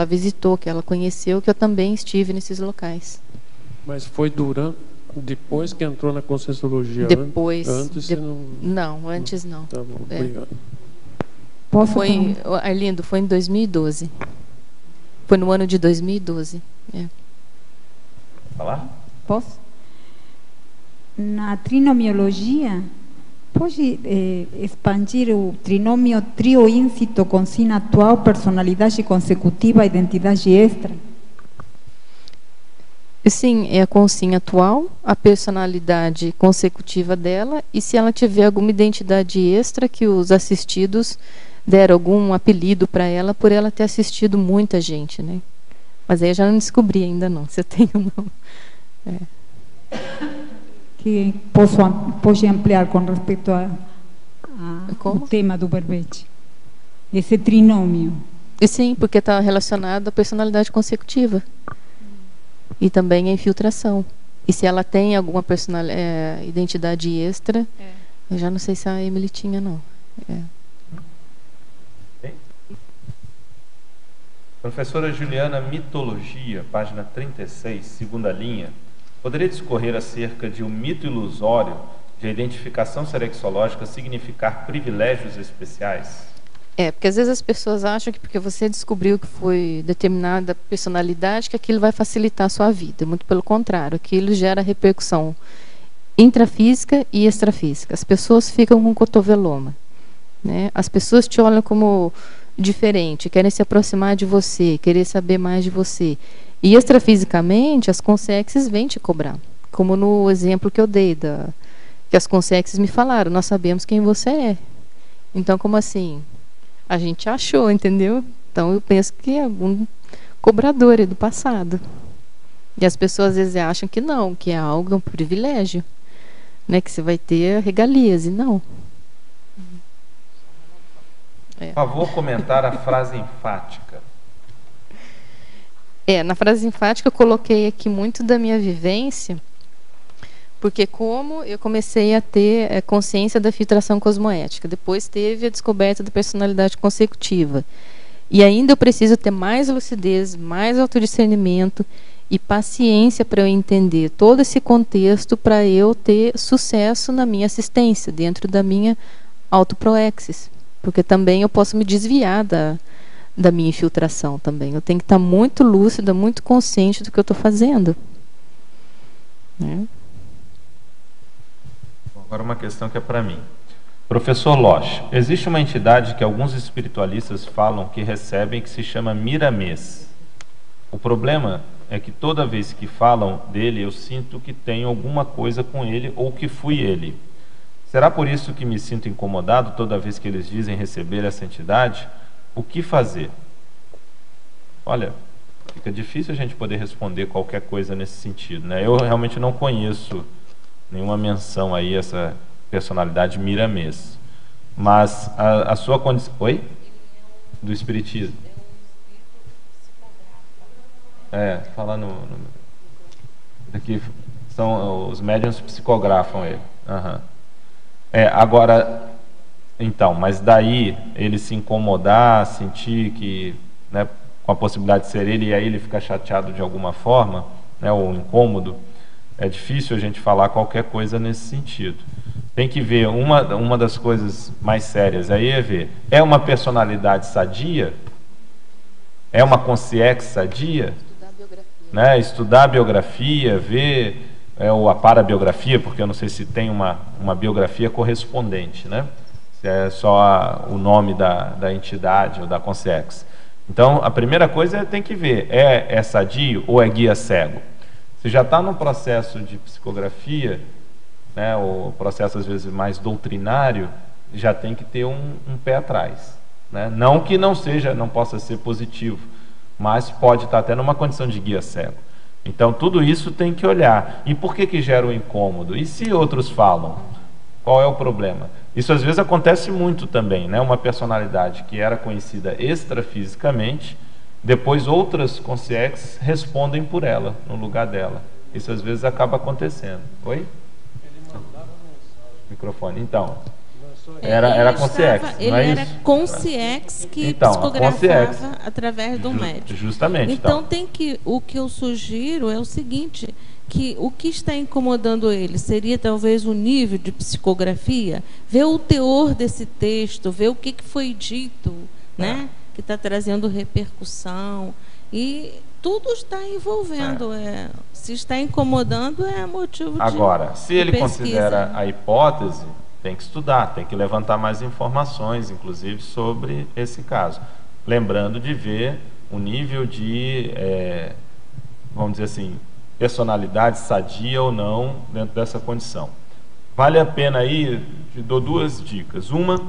visitou, que ela conheceu, que eu também estive nesses locais. Mas foi depois que entrou na Conscienciologia? Depois. Antes você não... Não, antes não. Tá bom, obrigado. Arlindo, foi em 2012. Foi no ano de 2012. Falar? Posso? Na trinomiologia, pode expandir o trinômio trio íncito, consina atual, personalidade consecutiva, identidade extra? Sim, é a consinha atual, a personalidade consecutiva dela, e se ela tiver alguma identidade extra que os assistidos deram algum apelido para ela por ela ter assistido muita gente, né? Mas aí eu já não descobri ainda não, se eu tenho ou não. Que pode ampliar com respeito ao tema do verbete? Esse trinômio. Sim, porque está relacionado à personalidade consecutiva. E também a infiltração. E se ela tem alguma identidade extra, eu já não sei se a Emily tinha, não. Professora Juliana, mitologia, página 36, segunda linha. Poderia discorrer acerca de um mito ilusório de a identificação serexológica significar privilégios especiais? Porque às vezes as pessoas acham que porque você descobriu que foi determinada personalidade, que aquilo vai facilitar a sua vida. Muito pelo contrário, aquilo gera repercussão intrafísica e extrafísica. As pessoas ficam com cotoveloma, né? As pessoas te olham como diferente, querem se aproximar de você, querer saber mais de você. E extrafisicamente, as consexes vêm te cobrar. Como no exemplo que eu dei, que as consexes me falaram, nós sabemos quem você é. Então, como assim? A gente achou, entendeu? Então eu penso que é algum cobrador do passado. E as pessoas às vezes acham que não, que é algo, um privilégio, né? Que você vai ter regalias, e não. Por favor, comentar a frase enfática. Na frase enfática eu coloquei aqui muito da minha vivência, porque como eu comecei a ter consciência da filtração cosmoética, depois teve a descoberta da personalidade consecutiva. E ainda eu preciso ter mais lucidez, mais autodiscernimento e paciência para eu entender todo esse contexto para eu ter sucesso na minha assistência, dentro da minha autoproexis. Porque também eu posso me desviar da minha infiltração também. Eu tenho que estar muito lúcida, muito consciente do que eu estou fazendo. Agora Agora uma questão que é para mim. Professor Losch, existe uma entidade que alguns espiritualistas falam que recebem que se chama Miramês. O problema é que toda vez que falam dele, eu sinto que tenho alguma coisa com ele ou que fui ele. Será por isso que me sinto incomodado toda vez que eles dizem receber essa entidade? O que fazer? Olha, fica difícil a gente poder responder qualquer coisa nesse sentido, né? Eu realmente não conheço nenhuma menção aí a essa personalidade Miramês. Mas a sua condição... Oi? Do espiritismo. Falando... Daqui são os médiuns psicografam ele. Uhum. Agora... Então, mas daí ele se incomodar, sentir que, né, com a possibilidade de ser ele, e aí ele fica chateado de alguma forma, né, ou incômodo, é difícil a gente falar qualquer coisa nesse sentido. Tem que ver, uma das coisas mais sérias aí é ver, é uma personalidade sadia? É uma consciência sadia? Estudar a biografia. Né? Estudar a biografia, ver, ou a parabiografia, porque eu não sei se tem uma biografia correspondente, né? Se é só o nome da entidade ou da consciência. Então, a primeira coisa tem que ver, é sadio ou é guia cego? Se já está num processo de psicografia, né, o processo às vezes mais doutrinário, já tem que ter um pé atrás, né? Não que não possa ser positivo, mas pode estar até numa condição de guia cego. Então tudo isso tem que olhar. E por que gera um incômodo? E se outros falam? Qual é o problema? Isso às vezes acontece muito também, né? Uma personalidade que era conhecida extrafisicamente, depois outras consciências respondem por ela, no lugar dela. Isso às vezes acaba acontecendo. Oi? Microfone. Então, era consciência. Ele era consciência que psicografava através do médium. Justamente. Então o que eu sugiro é o seguinte, que o que está incomodando ele seria talvez o nível de psicografia, ver o teor desse texto, ver o que foi dito, né? Que está trazendo repercussão, e tudo está envolvendo. Se está incomodando, é motivo de Agora, se ele pesquisa. considera a hipótese, tem que estudar, tem que levantar mais informações, inclusive, sobre esse caso. Lembrando de ver o nível de, vamos dizer assim, personalidade sadia ou não dentro dessa condição. Vale a pena aí, te dou duas dicas. Uma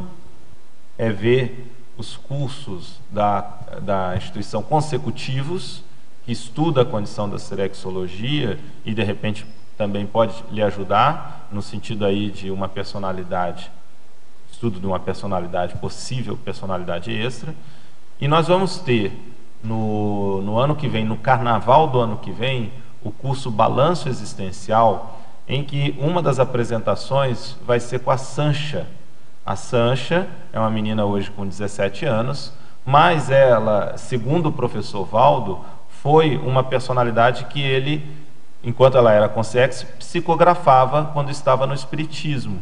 é ver os cursos da instituição consecutivos, que estuda a condição da serexologia e de repente também pode lhe ajudar no sentido aí de uma personalidade, estudo de uma personalidade, possível personalidade extra. E nós vamos ter no ano que vem, no carnaval do ano que vem, o curso Balanço Existencial, em que uma das apresentações vai ser com a Sancha. A Sancha é uma menina hoje com 17 anos, mas ela, segundo o professor Valdo, foi uma personalidade que ele, enquanto ela era consciência, psicografava quando estava no espiritismo,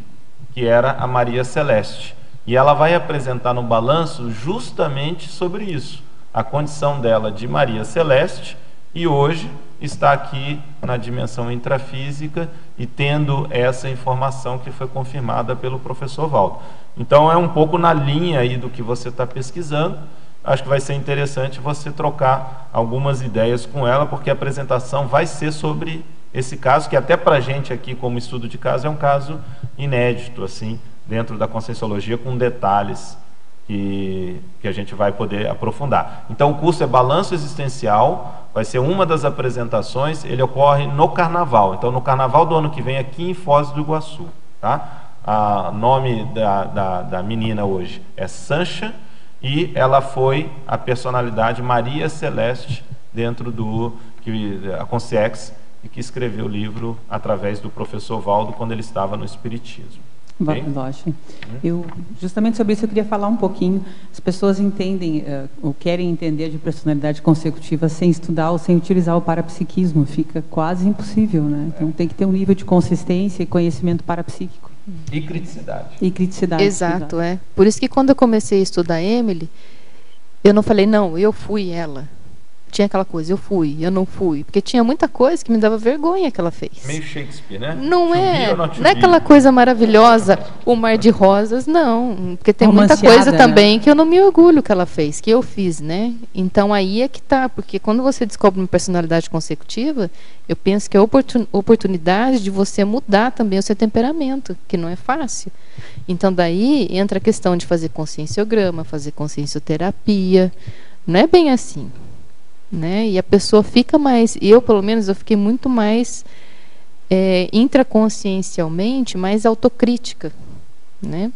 que era a Maria Celeste. E ela vai apresentar no balanço justamente sobre isso, a condição dela de Maria Celeste, e hoje está aqui na dimensão intrafísica e tendo essa informação que foi confirmada pelo professor Valdo. Então é um pouco na linha aí do que você está pesquisando. Acho que vai ser interessante você trocar algumas ideias com ela, porque a apresentação vai ser sobre esse caso, que até para a gente aqui, como estudo de caso, é um caso inédito, assim, dentro da Conscienciologia, com detalhes que a gente vai poder aprofundar. Então o curso é Balanço Existencial, vai ser uma das apresentações, ele ocorre no Carnaval. Então no Carnaval do ano que vem, aqui em Foz do Iguaçu. Tá? O nome da menina hoje é Sancha, e ela foi a personalidade Maria Celeste dentro a Consciex, e que escreveu o livro através do professor Valdo quando ele estava no Espiritismo. Lógico. Justamente sobre isso eu queria falar um pouquinho. As pessoas entendem ou querem entender de personalidade consecutiva sem estudar ou sem utilizar o parapsiquismo. Fica quase impossível, né? Então tem que ter um nível de consistência e conhecimento parapsíquico. E criticidade. E criticidade. Exato, é. Por isso que quando eu comecei a estudar Emily, eu não falei, não, eu fui ela. tinha aquela coisa, eu fui, eu não fui, porque tinha muita coisa que me dava vergonha que ela fez. Meio Shakespeare, né? Não To é, be or not to não é be. aquela coisa maravilhosa, o mar de rosas, não, porque tem muita Romanceada, coisa né? também que eu não me orgulho que ela fez, que eu fiz, né? Então aí é que tá, porque quando você descobre uma personalidade consecutiva, eu penso que é a oportunidade de você mudar também o seu temperamento, que não é fácil. Então daí entra a questão de fazer conscienciograma, fazer consciencioterapia, não é bem assim, né? E a pessoa fica mais, eu pelo menos eu fiquei muito mais intraconsciencialmente mais autocrítica, né?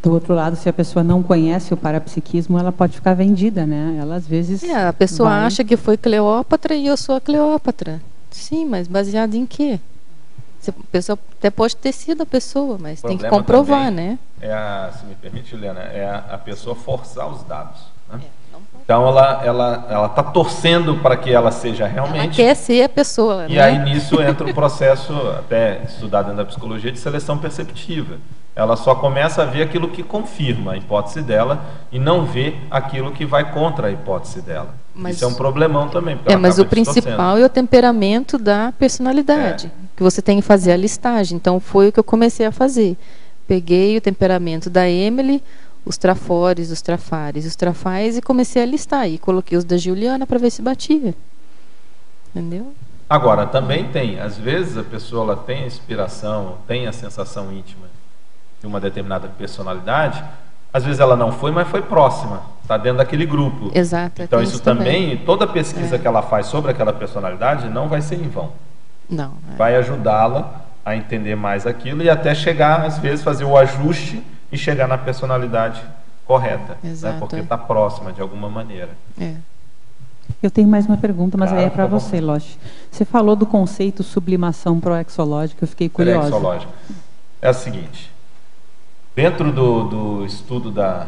Do outro lado, se a pessoa não conhece o parapsiquismo, ela pode ficar vendida, né? Ela às vezes a pessoa acha que foi Cleópatra e eu sou a Cleópatra. Sim, mas baseado em quê? A pessoa até pode ter sido a pessoa, mas tem que comprovar, né? Se me permite, Juliana, a pessoa forçar os dados, né? Então ela está torcendo para que ela seja realmente. Ela quer ser a pessoa. E né? aí nisso entra um processo, até estudado dentro da psicologia, de seleção perceptiva. Ela só começa a ver aquilo que confirma a hipótese dela e não vê aquilo que vai contra a hipótese dela. Mas, isso é um problemão também. Porque ela mas o acaba distorcendo. principal é o temperamento da personalidade, que você tem que fazer a listagem. Então foi o que eu comecei a fazer. Peguei o temperamento da Emily, os trafores, os trafares, os trafais e comecei a listar. E coloquei os da Juliana para ver se batia. Entendeu? Agora, também tem, às vezes a pessoa ela tem a inspiração, tem a sensação íntima de uma determinada personalidade, às vezes ela não foi, mas foi próxima, está dentro daquele grupo. Exato. Então isso também, toda pesquisa que ela faz sobre aquela personalidade não vai ser em vão. Não. Vai ajudá-la a entender mais aquilo e até chegar, às vezes, fazer o ajuste e chegar na personalidade correta, né? Porque está próxima de alguma maneira. Eu tenho mais uma pergunta, mas Claro, aí é para tá bom. você, Loche. Você falou do conceito sublimação proexológica, eu fiquei curiosa. Proexológica. É o seguinte, dentro do estudo do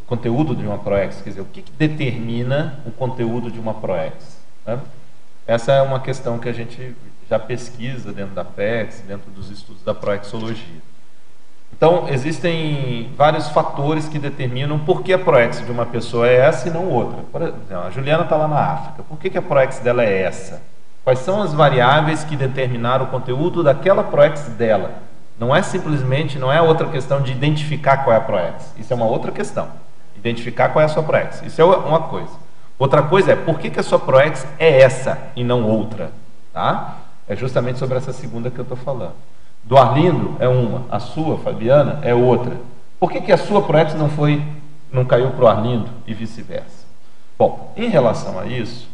conteúdo de uma proex, quer dizer, o que determina o conteúdo de uma proex, né? Essa é uma questão que a gente já pesquisa dentro da PEX, dentro dos estudos da proexologia. Então, existem vários fatores que determinam por que a proex de uma pessoa é essa e não outra. Por exemplo, a Juliana está lá na África. Por que a proex dela é essa? Quais são as variáveis que determinaram o conteúdo daquela proex dela? Não é simplesmente, não é outra questão de identificar qual é a proex. Isso é uma outra questão. Identificar qual é a sua proex. Isso é uma coisa. Outra coisa é por que a sua proex é essa e não outra. Tá? É justamente sobre essa segunda que eu estou falando. Do Arlindo é uma, a sua, Fabiana, é outra. Por que a sua proex não caiu para o Arlindo e vice-versa? Bom, em relação a isso,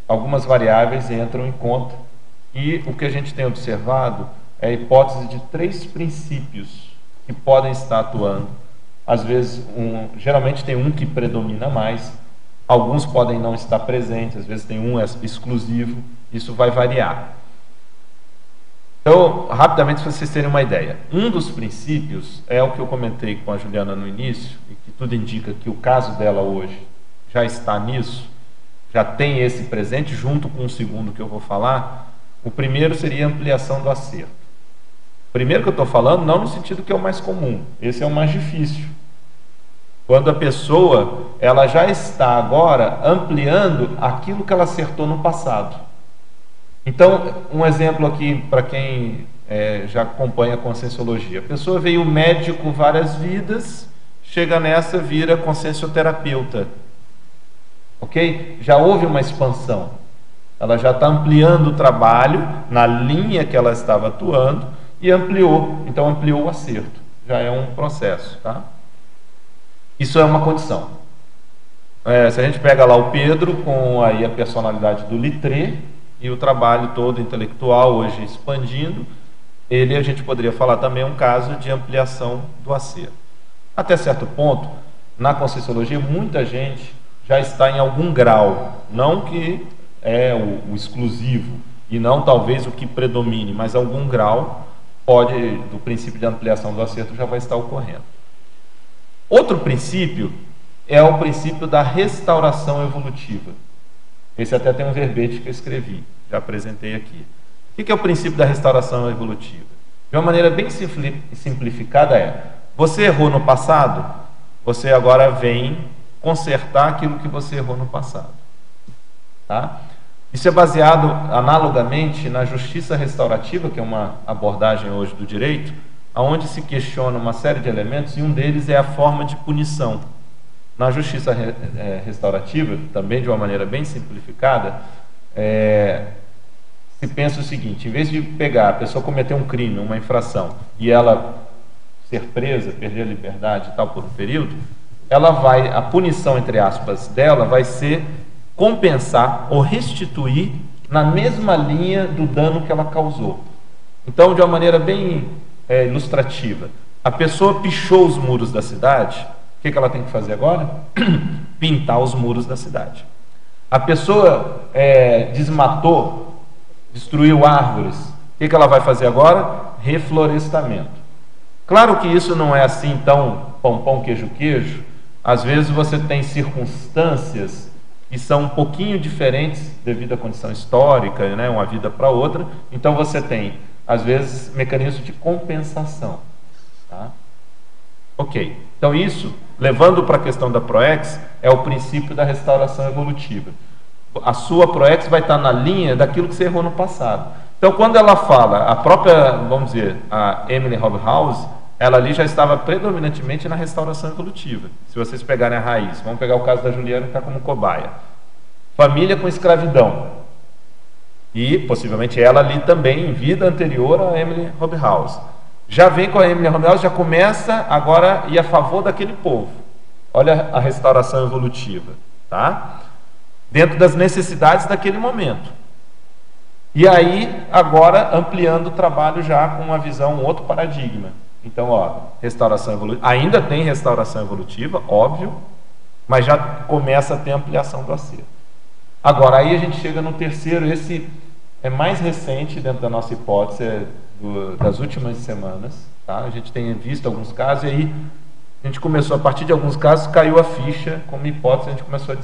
algumas variáveis entram em conta e o que a gente tem observado é a hipótese de 3 princípios que podem estar atuando. Às vezes, geralmente tem um que predomina mais, alguns podem não estar presentes, às vezes tem um exclusivo, isso vai variar. Então, rapidamente, para vocês terem uma ideia, um dos princípios é o que eu comentei com a Juliana no início, e que tudo indica que o caso dela hoje já está nisso, já tem esse presente, junto com o segundo que eu vou falar. O primeiro seria a ampliação do acerto. O primeiro que eu estou falando, não no sentido que é o mais comum, esse é o mais difícil. Quando a pessoa ela já está agora ampliando aquilo que ela acertou no passado. Então, um exemplo aqui para quem já acompanha a conscienciologia. A pessoa veio médico várias vidas, chega nessa, vira consciencioterapeuta. Ok? Já houve uma expansão. Ela já está ampliando o trabalho na linha que ela estava atuando e ampliou. Então, ampliou o acerto. Já é um processo. Tá? Isso é uma condição. Se a gente pega lá o Pedro com aí a personalidade do Littré, e o trabalho todo intelectual hoje expandindo, a gente poderia falar também um caso de ampliação do acerto. Até certo ponto, na conscienciologia, muita gente já está em algum grau, não que é o exclusivo, e não talvez o que predomine, mas algum grau do princípio de ampliação do acerto já vai estar ocorrendo. Outro princípio é o princípio da restauração evolutiva. Esse até tem um verbete que eu escrevi, já apresentei aqui. O que é o princípio da restauração evolutiva? De uma maneira bem simplificada você errou no passado, você agora vem consertar aquilo que você errou no passado. Tá? Isso é baseado analogamente na justiça restaurativa, que é uma abordagem hoje do direito, onde se questiona uma série de elementos, e um deles é a forma de punição. Na justiça restaurativa, também de uma maneira bem simplificada, se pensa o seguinte: em vez de pegar a pessoa cometer um crime, uma infração, e ela ser presa, perder a liberdade e tal por um período, a punição, entre aspas, dela vai ser compensar ou restituir na mesma linha do dano que ela causou. Então, de uma maneira bem ilustrativa, a pessoa pichou os muros da cidade, o que ela tem que fazer agora? Pintar os muros da cidade. A pessoa desmatou, destruiu árvores, o que ela vai fazer agora? Reflorestamento. Claro que isso não é assim tão pão, queijo. Às vezes você tem circunstâncias que são um pouquinho diferentes devido à condição histórica, né, uma vida para outra. Então você tem, às vezes, mecanismos de compensação. Tá? Ok. Então isso, levando para a questão da ProEx, é o princípio da restauração evolutiva. A sua ProEx vai estar na linha daquilo que você errou no passado. Então, quando ela fala, a própria, vamos dizer, a Emily Hobhouse, ela ali já estava predominantemente na restauração evolutiva. Se vocês pegarem a raiz, vamos pegar o caso da Juliana, que está como cobaia. Família com escravidão. E, possivelmente, ela ali também, em vida anterior a Emily Hobhouse. Já vem com a Emily Hobhouse, já começa agora a ir a favor daquele povo. Olha a restauração evolutiva. Tá? Dentro das necessidades daquele momento. E aí, agora, ampliando o trabalho já com uma visão, um outro paradigma. Então, restauração evolutiva. Ainda tem restauração evolutiva, óbvio, mas já começa a ter ampliação do acerto. Agora, aí a gente chega no terceiro, esse é mais recente dentro da nossa hipótese, das últimas semanas. Tá? A gente tem visto alguns casos, e aí a gente começou, a partir de alguns casos, caiu a ficha como hipótese, a gente começou a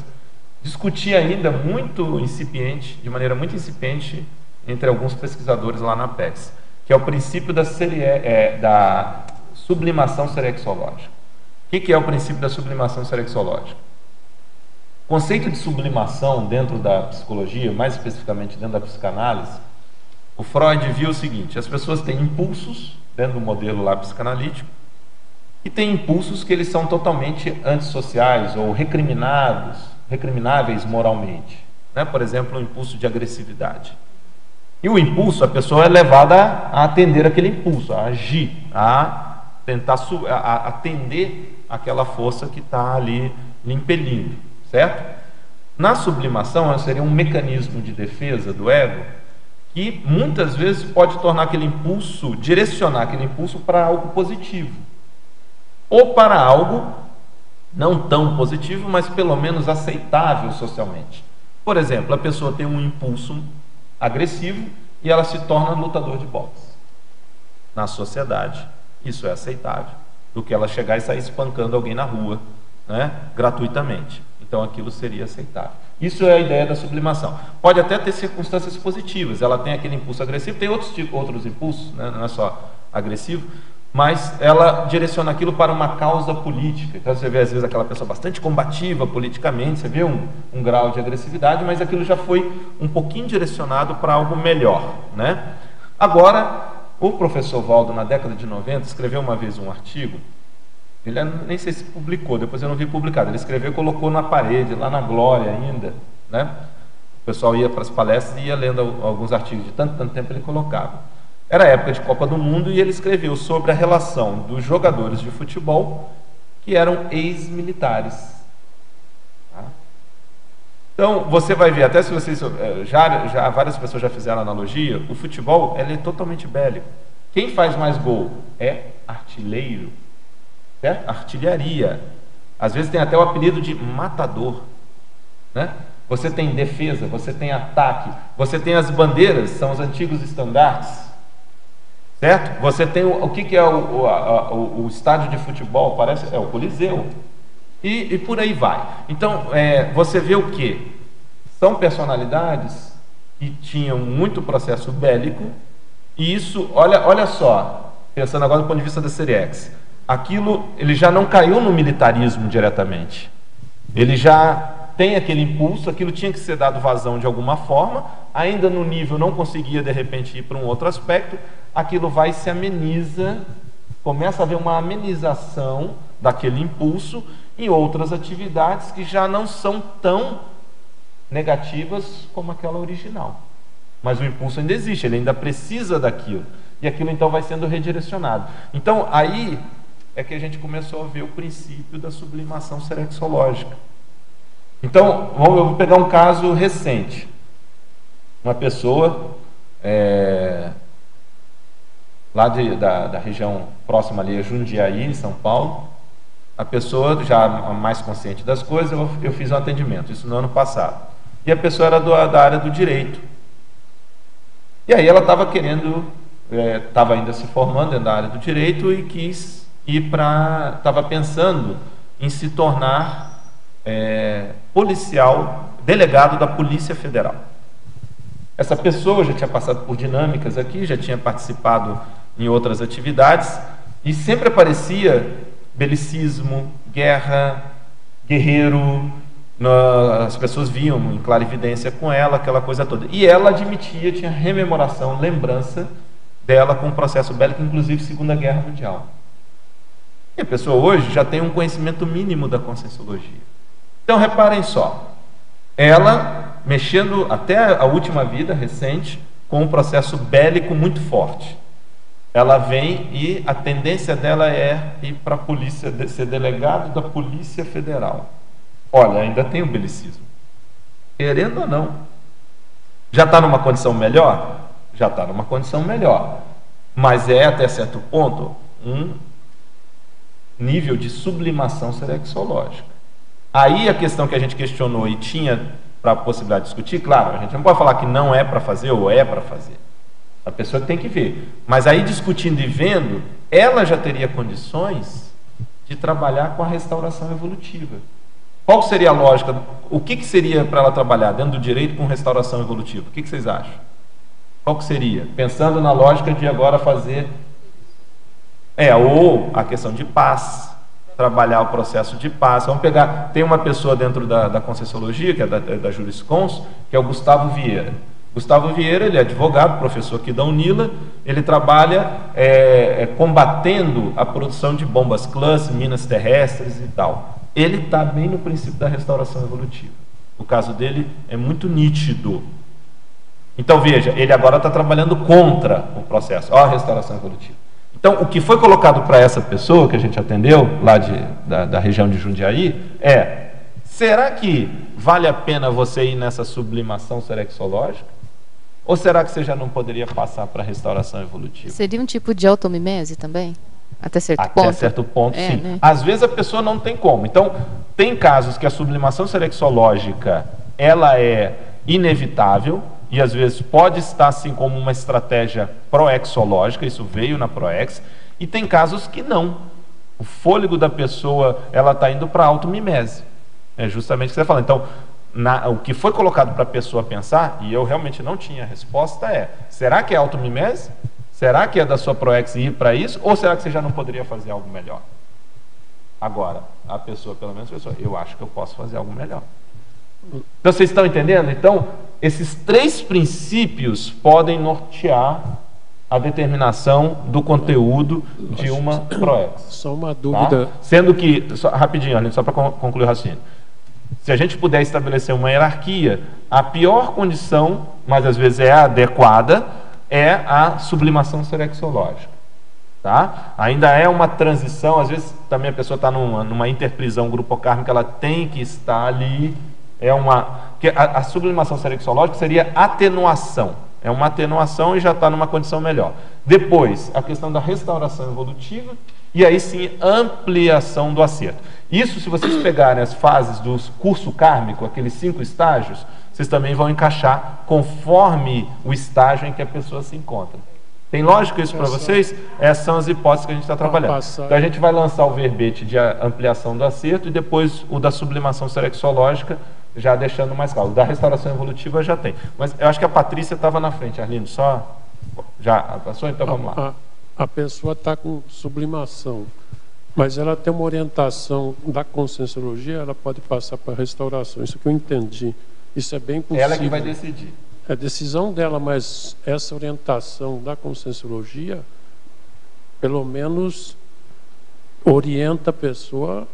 discutir ainda muito incipiente, de maneira muito incipiente, entre alguns pesquisadores lá na Apex, que é o princípio da sublimação serexológica. O que é o princípio da sublimação serexológica? O conceito de sublimação dentro da psicologia, mais especificamente dentro da psicanálise, o Freud viu o seguinte: as pessoas têm impulsos, dentro do modelo lá psicanalítico, e tem impulsos que eles são totalmente antissociais ou recrimináveis moralmente. Né? Por exemplo, o impulso de agressividade. E o impulso, a pessoa é levada a atender aquele impulso, a agir, a tentar atender aquela força que está ali lhe impelindo, certo? Na sublimação, seria um mecanismo de defesa do ego que muitas vezes pode tornar aquele impulso, direcionar aquele impulso para algo positivo, ou para algo não tão positivo, mas pelo menos aceitável socialmente. Por exemplo, a pessoa tem um impulso agressivo e ela se torna lutador de boxe. Na sociedade, isso é aceitável, do que ela chegar e sair espancando alguém na rua, né, gratuitamente. Então aquilo seria aceitável. Isso é a ideia da sublimação. Pode até ter circunstâncias positivas. Ela tem aquele impulso agressivo, tem outros impulsos, né, não é só agressivo, mas ela direciona aquilo para uma causa política. Então você vê às vezes aquela pessoa bastante combativa politicamente, você vê um grau de agressividade, mas aquilo já foi um pouquinho direcionado para algo melhor, né? Agora, o professor Valdo, na década de 90, escreveu uma vez um artigo, ele nem sei se publicou, depois eu não vi publicado, ele escreveu e colocou na parede, lá na Glória ainda, né? O pessoal ia para as palestras e ia lendo alguns artigos, de tanto tempo ele colocava. Era a época de Copa do Mundo e ele escreveu sobre a relação dos jogadores de futebol que eram ex-militares. Tá? Então, você vai ver, até se vocês já várias pessoas já fizeram analogia, o futebol ele é totalmente bélico. Quem faz mais gol é artilheiro, certo? Artilharia. Às vezes tem até o apelido de matador, né? Você tem defesa, você tem ataque, você tem as bandeiras, são os antigos estandartes. Certo? Você tem o que é o estádio de futebol? Parece o Coliseu. E por aí vai. Então, você vê o quê? São personalidades que tinham muito processo bélico, e isso, olha só, pensando agora do ponto de vista da Serie X, aquilo ele já não caiu no militarismo diretamente. Ele já tem aquele impulso, aquilo tinha que ser dado vazão de alguma forma, ainda no nível não conseguia de repente ir para um outro aspecto, aquilo vai e se ameniza, começa a haver uma amenização daquele impulso em outras atividades que já não são tão negativas como aquela original. Mas o impulso ainda existe, ele ainda precisa daquilo. E aquilo então vai sendo redirecionado. Então aí é que a gente começou a ver o princípio da sublimação serexológica. Então, eu vou pegar um caso recente. Uma pessoa lá da região próxima ali a Jundiaí, em São Paulo. A pessoa já mais consciente das coisas, eu fiz um atendimento, isso no ano passado. E a pessoa era da área do direito. E aí ela estava querendo, estava ainda se formando dentro da área do direito e quis ir para, estava pensando em se tornar policial, delegado da Polícia Federal. Essa pessoa já tinha passado por dinâmicas aqui, já tinha participado em outras atividades e sempre aparecia belicismo, guerra, guerreiro, as pessoas viam em clarividência com ela, aquela coisa toda. E ela admitia, tinha rememoração, lembrança dela com o processo bélico, inclusive Segunda Guerra Mundial. E a pessoa hoje já tem um conhecimento mínimo da Conscienciologia. Então reparem só, ela mexendo até a última vida recente com um processo bélico muito forte. Ela vem e a tendência dela é ir para a polícia, ser delegado da Polícia Federal. Olha, ainda tem o belicismo. Querendo ou não. Já está numa condição melhor? Já está numa condição melhor. Mas é, até certo ponto, um nível de sublimação serexológica. Aí a questão que a gente questionou e tinha para a possibilidade de discutir, claro, a gente não pode falar que não é para fazer ou é para fazer. A pessoa tem que ver. Mas aí, discutindo e vendo, ela já teria condições de trabalhar com a restauração evolutiva. Qual seria a lógica? O que seria para ela trabalhar dentro do direito com restauração evolutiva? O que vocês acham? Qual que seria? Pensando na lógica de agora fazer... ou a questão de paz. Trabalhar o processo de paz. Vamos pegar... Tem uma pessoa dentro da Conscienciologia, que é da Juriscons, que é o Gustavo Vieira. Gustavo Vieira, ele é advogado, professor aqui da UNILA, ele trabalha combatendo a produção de bombas cluster, minas terrestres e tal. Ele está bem no princípio da restauração evolutiva. O caso dele é muito nítido. Então veja, ele agora está trabalhando contra o processo, a restauração evolutiva. Então o que foi colocado para essa pessoa que a gente atendeu, lá da região de Jundiaí, será que vale a pena você ir nessa sublimação serexológica? Ou será que você já não poderia passar para a restauração evolutiva? Seria um tipo de automimese também? Até certo ponto? Até certo ponto, sim. Né? Às vezes a pessoa não tem como. Então, tem casos que a sublimação serexológica ela é inevitável e às vezes pode estar assim como uma estratégia proexológica, isso veio na Proex, e tem casos que não. O fôlego da pessoa ela está indo para a automimese. É justamente o que você fala. Então, o que foi colocado para a pessoa pensar, e eu realmente não tinha a resposta, será que é automimese? Será que é da sua Proex ir para isso? Ou será que você já não poderia fazer algo melhor? Agora, a pessoa, pelo menos, eu acho que eu posso fazer algo melhor. Então, vocês estão entendendo? Então, esses 3 princípios podem nortear a determinação do conteúdo de uma Proex. Só uma dúvida. Tá? Sendo que, rapidinho, Arlindo, só para concluir o raciocínio. Se a gente puder estabelecer uma hierarquia, a pior condição, mas às vezes é a adequada, é a sublimação serexológica. Tá? Ainda é uma transição, às vezes também a pessoa está numa interprisão grupocármica, ela tem que estar ali. A sublimação serexológica seria atenuação. É uma atenuação e já está numa condição melhor. Depois, a questão da restauração evolutiva e aí sim ampliação do acerto. Isso, se vocês pegarem as fases do curso kármico, aqueles 5 estágios, vocês também vão encaixar conforme o estágio em que a pessoa se encontra. Tem lógica isso para vocês? Essas são as hipóteses que a gente está trabalhando. Então a gente vai lançar o verbete de ampliação do acerto e depois o da sublimação serexológica, já deixando mais claro. O da restauração evolutiva já tem. Mas eu acho que a Patrícia estava na frente, Arlindo, já passou? Então vamos lá. A pessoa está com sublimação. Mas ela tem uma orientação da Conscienciologia, ela pode passar para a restauração. Isso que eu entendi. Isso é bem possível. Ela que vai decidir. É decisão dela, mas essa orientação da Conscienciologia, pelo menos, orienta a pessoa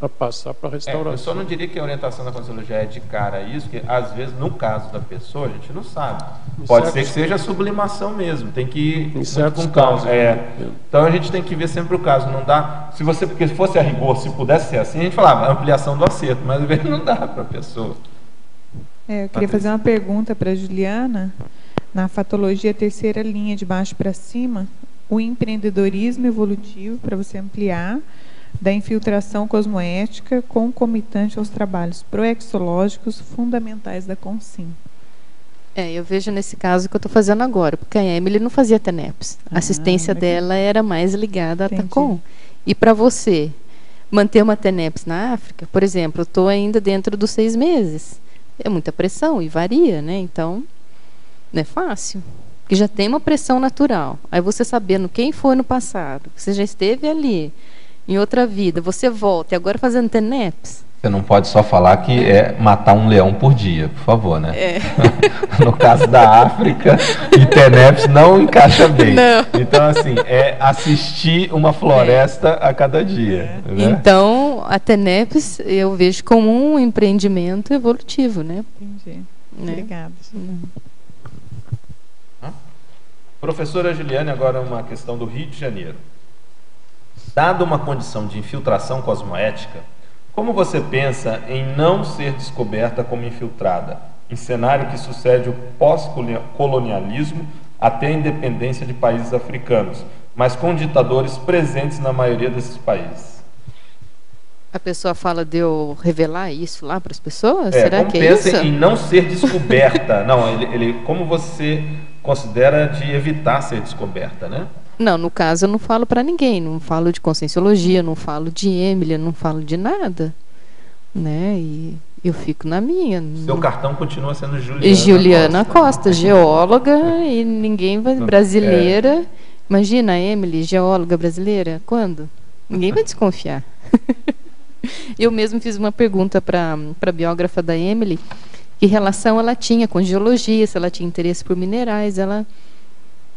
a passar para a restauração. Eu só não diria que a orientação da Conscienciologia é de cara a isso, porque às vezes, no caso da pessoa, a gente não sabe. Pode ser que seja sublimação mesmo, tem que ir muito com calma. Então a gente tem que ver sempre o caso, não dá. Porque se fosse a rigor, se pudesse ser assim, a gente falava ampliação do acerto, mas às vezes não dá para a pessoa. Eu queria fazer uma pergunta para a Juliana. Na fatologia, terceira linha de baixo para cima, o empreendedorismo evolutivo, para você ampliar, da infiltração cosmoética concomitante aos trabalhos proexológicos fundamentais da Consim. Eu vejo nesse caso que eu estou fazendo agora, porque a Emily não fazia TENEPS. A assistência dela era mais ligada à TACOM. E para você manter uma TENEPS na África, por exemplo, eu estou ainda dentro dos 6 meses. É muita pressão e varia, né? Então, não é fácil. Porque já tem uma pressão natural. Aí você sabendo quem foi no passado, você já esteve ali, em outra vida, você volta e agora fazendo TENEPS. Você não pode só falar que é matar um leão por dia, por favor, né? No caso da África, e TENEPS não encaixa bem. Não. Então, assim, é assistir uma floresta a cada dia. Né? Então, a TENEPS eu vejo como um empreendimento evolutivo, né? Entendi. Né? Obrigada. Professora Juliane, agora uma questão do Rio de Janeiro. Dada uma condição de infiltração cosmoética, como você pensa em não ser descoberta como infiltrada, em cenário que sucede o pós-colonialismo até a independência de países africanos, mas com ditadores presentes na maioria desses países? A pessoa fala de eu revelar isso lá para as pessoas? Será que é isso? Como pensa em não ser descoberta? Não, como você considera de evitar ser descoberta, né? Não, no caso eu não falo para ninguém, não falo de Conscienciologia, não falo de Emily, não falo de nada, né? E eu fico na minha. Seu cartão continua sendo Juliana, Juliana Costa, geóloga e ninguém vai brasileira. Imagina a Emily, geóloga brasileira, quando? Ninguém vai desconfiar. Eu mesmo fiz uma pergunta para a biógrafa da Emily, que relação ela tinha com geologia, se ela tinha interesse por minerais, ela...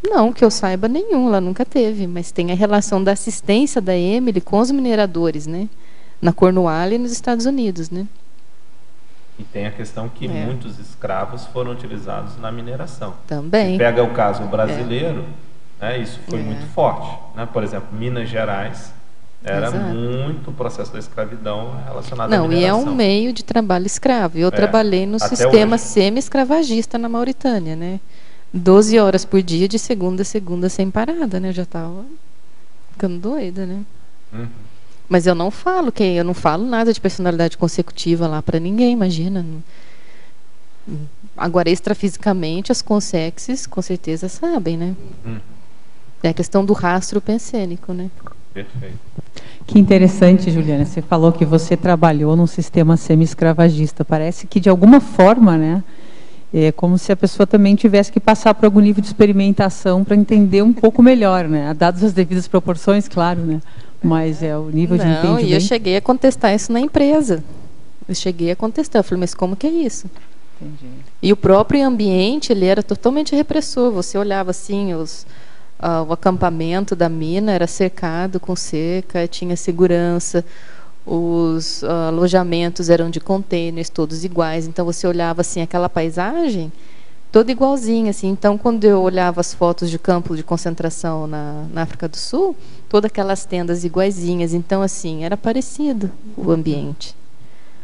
Não, que eu saiba nenhum, ela nunca teve, mas tem a relação da assistência da Emily com os mineradores, né? Na Cornualha e nos Estados Unidos, né? E tem a questão que muitos escravos foram utilizados na mineração. Também. Se pega o caso brasileiro, né, isso foi muito forte, né? Por exemplo, Minas Gerais era muito o processo da escravidão relacionado à mineração. Não, e é um meio de trabalho escravo. Eu trabalhei no sistema semi-escravagista na Mauritânia, né? 12 horas por dia, de segunda a segunda, sem parada, né? Eu já estava ficando doida, né? Mas eu não falo nada de personalidade consecutiva lá para ninguém, imagina. Agora, extrafisicamente, as consexes com certeza sabem, né? É a questão do rastro pensênico, né? Perfeito. Que interessante, Juliana. Você falou que você trabalhou num sistema semi-escravagista. Parece que, de alguma forma, né? É como se a pessoa também tivesse que passar por algum nível de experimentação para entender um pouco melhor, né? Dadas as devidas proporções, claro, né? Mas é o nível de entendimento. E eu cheguei a contestar isso na empresa. Eu cheguei a contestar. Eu falei, mas como que é isso? Entendi. E o próprio ambiente, ele era totalmente repressor. Você olhava assim, o acampamento da mina era cercado com cerca, tinha segurança. Os alojamentos eram de containers, todos iguais. Então você olhava assim aquela paisagem toda igualzinha, assim. Então quando eu olhava as fotos de campo de concentração na África do Sul, todas aquelas tendas iguaizinhas. Então assim era parecido o ambiente,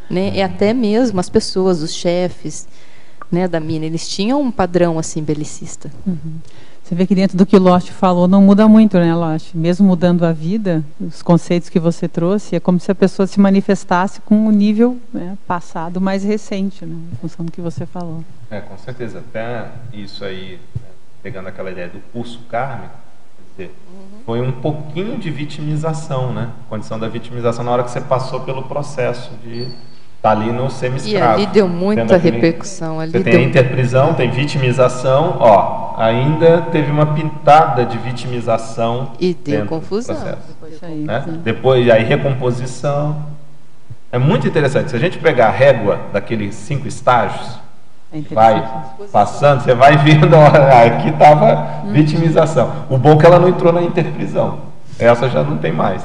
né? E até mesmo as pessoas, os chefes, né, da mina, eles tinham um padrão assim belicista. Você vê que dentro do que o Lost falou não muda muito, né, Lost? Mesmo mudando a vida, os conceitos que você trouxe, é como se a pessoa se manifestasse com um nível, né, passado mais recente, né, em função do que você falou. Com certeza. Até isso aí, pegando aquela ideia do curso kármico, quer dizer, foi um pouquinho de vitimização, né? Condição da vitimização na hora que você passou pelo processo de estar ali no semi-escravo. E ali deu muita repercussão. Ali você tem a interprisão, tem vitimização, ainda teve uma pitada de vitimização e deu dentro confusão. do processo. Depois, Né? Depois, aí recomposição. É muito interessante. Se a gente pegar a régua daqueles 5 estágios, vai passando, você vai vendo, aqui estava vitimização. O bom é que ela não entrou na interprisão. Essa já não tem mais.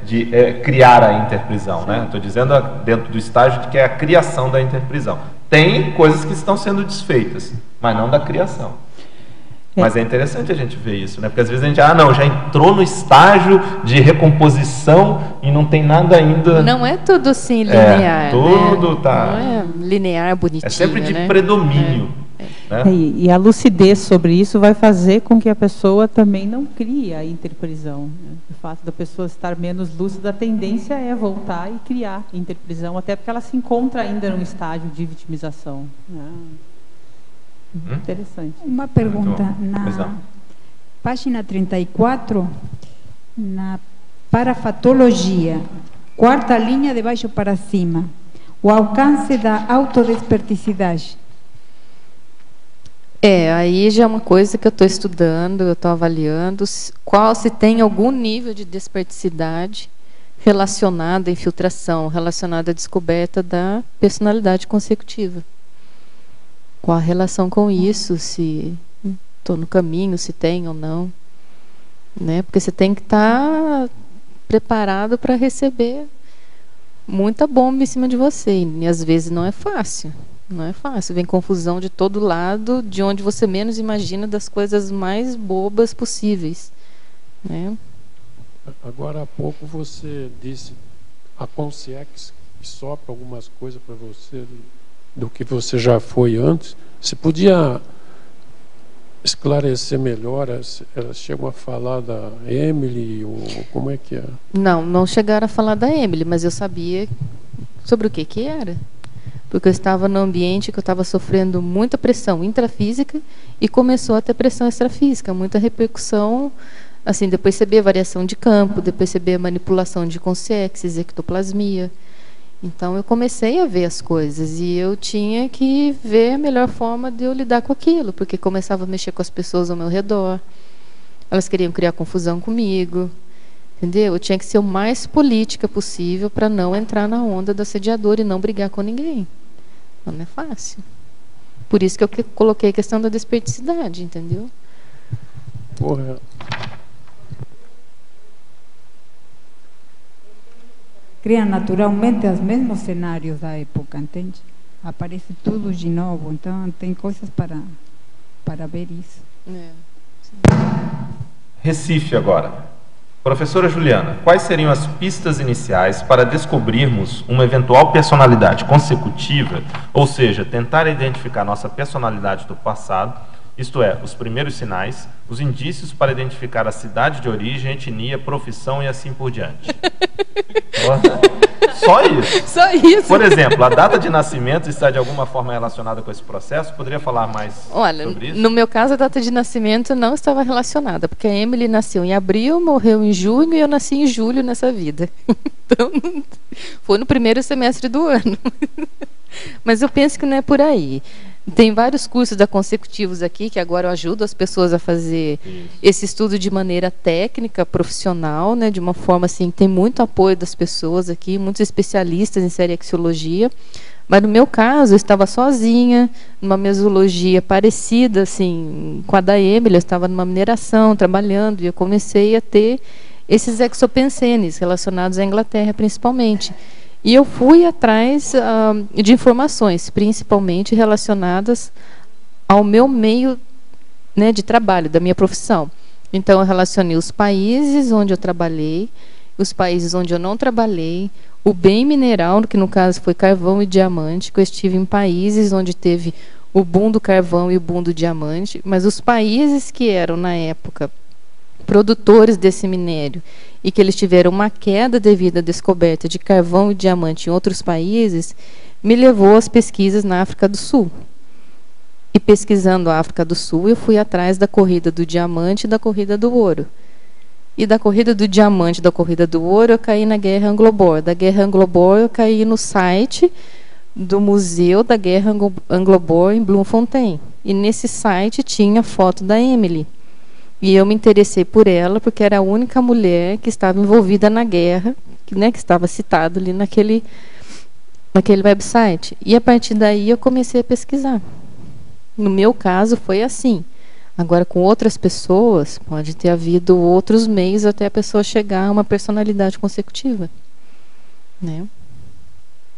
De criar a interprisão, né? Estou dizendo dentro do estágio de que é a criação da interprisão. Tem coisas que estão sendo desfeitas, mas não da criação. Mas é interessante a gente ver isso, né? Porque às vezes a gente, já entrou no estágio de recomposição e não tem nada ainda. Não é tudo assim linear, tudo né? tá. Não é linear, bonitinho. É sempre de né? predomínio. Né? E a lucidez sobre isso vai fazer com que a pessoa também não crie a interprisão. Né? O fato da pessoa estar menos lúcida, a tendência é voltar e criar interprisão, até porque ela se encontra ainda num estágio de vitimização. Interessante. Uma pergunta. Na página 34, na parafatologia, 4ª linha de baixo para cima, o alcance da autodesperticidade. Aí já é uma coisa que eu estou estudando, eu estou avaliando se tem algum nível de desperticidade relacionado à infiltração, relacionado à descoberta da personalidade consecutiva. Qual a relação com isso, se estou no caminho, se tem ou não. Né? Porque você tem que estar preparado para receber muita bomba em cima de você. E às vezes não é fácil. Não é fácil. Vem confusão de todo lado, de onde você menos imagina, das coisas mais bobas possíveis. Né? Agora há pouco você disse a consciência que sopra algumas coisas para você do que você já foi antes. Você podia esclarecer melhor? Elas chegam a falar da Emily, ou como é que é? Não chegaram a falar da Emily, mas eu sabia sobre o que era. Porque eu estava num ambiente que eu estava sofrendo muita pressão intrafísica e começou a ter pressão extrafísica, muita repercussão, assim, de perceber variação de campo, de perceber manipulação de consciências, ectoplasmia. Então eu comecei a ver as coisas e eu tinha que ver a melhor forma de eu lidar com aquilo, porque começava a mexer com as pessoas ao meu redor, elas queriam criar confusão comigo, entendeu? Eu tinha que ser o mais política possível para não entrar na onda do assediador e não brigar com ninguém. Não é fácil. Por isso que eu coloquei a questão da desperticidade, entendeu? Porra. Cria naturalmente os mesmos cenários da época, entende? Aparece tudo de novo, então tem coisas para ver isso. Recife agora. Professora Juliana, quais seriam as pistas iniciais para descobrirmos uma eventual personalidade consecutiva, ou seja, tentar identificar nossa personalidade do passado, isto é, os primeiros sinais, os indícios para identificar a cidade de origem, etnia, profissão e assim por diante? Só isso. Só isso. Por exemplo, a data de nascimento está de alguma forma relacionada com esse processo? Poderia falar mais sobre isso? No meu caso, a data de nascimento não estava relacionada, porque a Emily nasceu em abril, morreu em junho e eu nasci em julho nessa vida. Então, foi no primeiro semestre do ano. Mas eu penso que não é por aí. Tem vários cursos da consecutivos aqui, que agora eu ajudo as pessoas a fazer esse estudo de maneira técnica, profissional, né, de uma forma assim, tem muito apoio das pessoas aqui, muitos especialistas em serexologia. Mas no meu caso, eu estava sozinha, numa mesologia parecida assim, com a da Emily, eu estava numa mineração, trabalhando, e eu comecei a ter esses exopensenes relacionados à Inglaterra, principalmente. E eu fui atrás de informações, principalmente relacionadas ao meu meio, né, de trabalho, da minha profissão. Então, eu relacionei os países onde eu trabalhei, os países onde eu não trabalhei, o bem mineral, que no caso foi carvão e diamante, que eu estive em países onde teve o boom do carvão e o boom do diamante, mas os países que eram, na época, produtores desse minério e que eles tiveram uma queda devido à descoberta de carvão e diamante em outros países, me levou às pesquisas na África do Sul. E pesquisando a África do Sul, eu fui atrás da corrida do diamante e da corrida do ouro. E da corrida do diamante e da corrida do ouro, eu caí na Guerra Anglo-Boer. Da Guerra Anglo-Boer, eu caí no site do Museu da Guerra Anglo-Boer em Bloemfontein. e nesse site tinha foto da Emily. E eu me interessei por ela porque era a única mulher que estava envolvida na guerra, que estava citado ali naquele website. E a partir daí eu comecei a pesquisar. No meu caso foi assim. Agora, com outras pessoas, pode ter havido outros meios até a pessoa chegar a uma personalidade consecutiva. Né?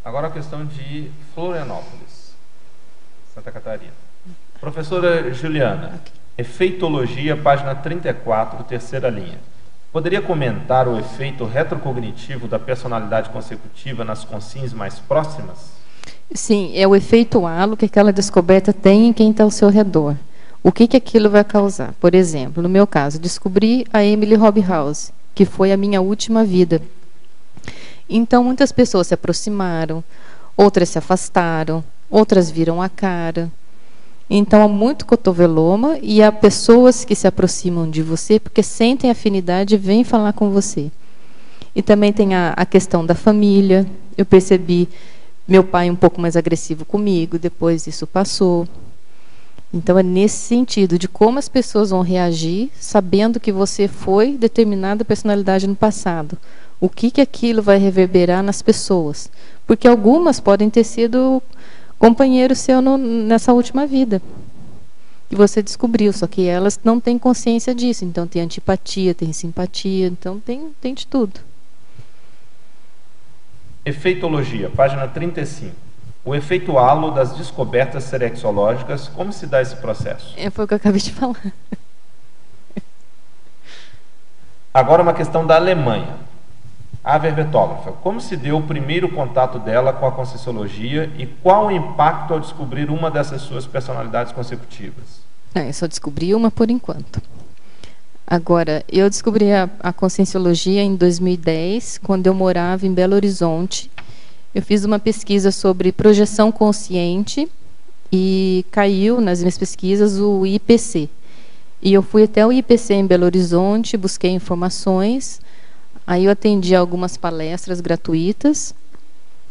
Agora a questão de Florianópolis, Santa Catarina. Professora Juliana, efeitologia, página 34, terceira linha. Poderia comentar o efeito retrocognitivo da personalidade consecutiva nas consciências mais próximas? Sim, é o efeito halo que aquela descoberta tem em quem está ao seu redor. O que aquilo vai causar? Por exemplo, no meu caso, descobri a Emily Hobhouse, que foi a minha última vida. Então, muitas pessoas se aproximaram, outras se afastaram, outras viram a cara. Então, há muito cotoveloma e há pessoas que se aproximam de você porque sentem afinidade e vêm falar com você. E também tem a questão da família. Eu percebi meu pai um pouco mais agressivo comigo, depois isso passou. Então, é nesse sentido, de como as pessoas vão reagir, sabendo que você foi determinada personalidade no passado. O que aquilo vai reverberar nas pessoas. Porque algumas podem ter sido companheiro seu nessa última vida. Que você descobriu, só que elas não têm consciência disso. Então, tem antipatia, tem simpatia, então tem de tudo. Efeitologia, página 35. O efeito halo das descobertas serexológicas, como se dá esse processo? Foi o que eu acabei de falar. Agora uma questão da Alemanha. A verbetógrafa, como se deu o primeiro contato dela com a Conscienciologia e qual o impacto ao descobrir uma dessas suas personalidades consecutivas? Eu só descobri uma por enquanto. Agora, eu descobri a Conscienciologia em 2010, quando eu morava em Belo Horizonte. Eu fiz uma pesquisa sobre projeção consciente e caiu nas minhas pesquisas o IPC. E eu fui até o IPC em Belo Horizonte, busquei informações, aí eu atendi algumas palestras gratuitas,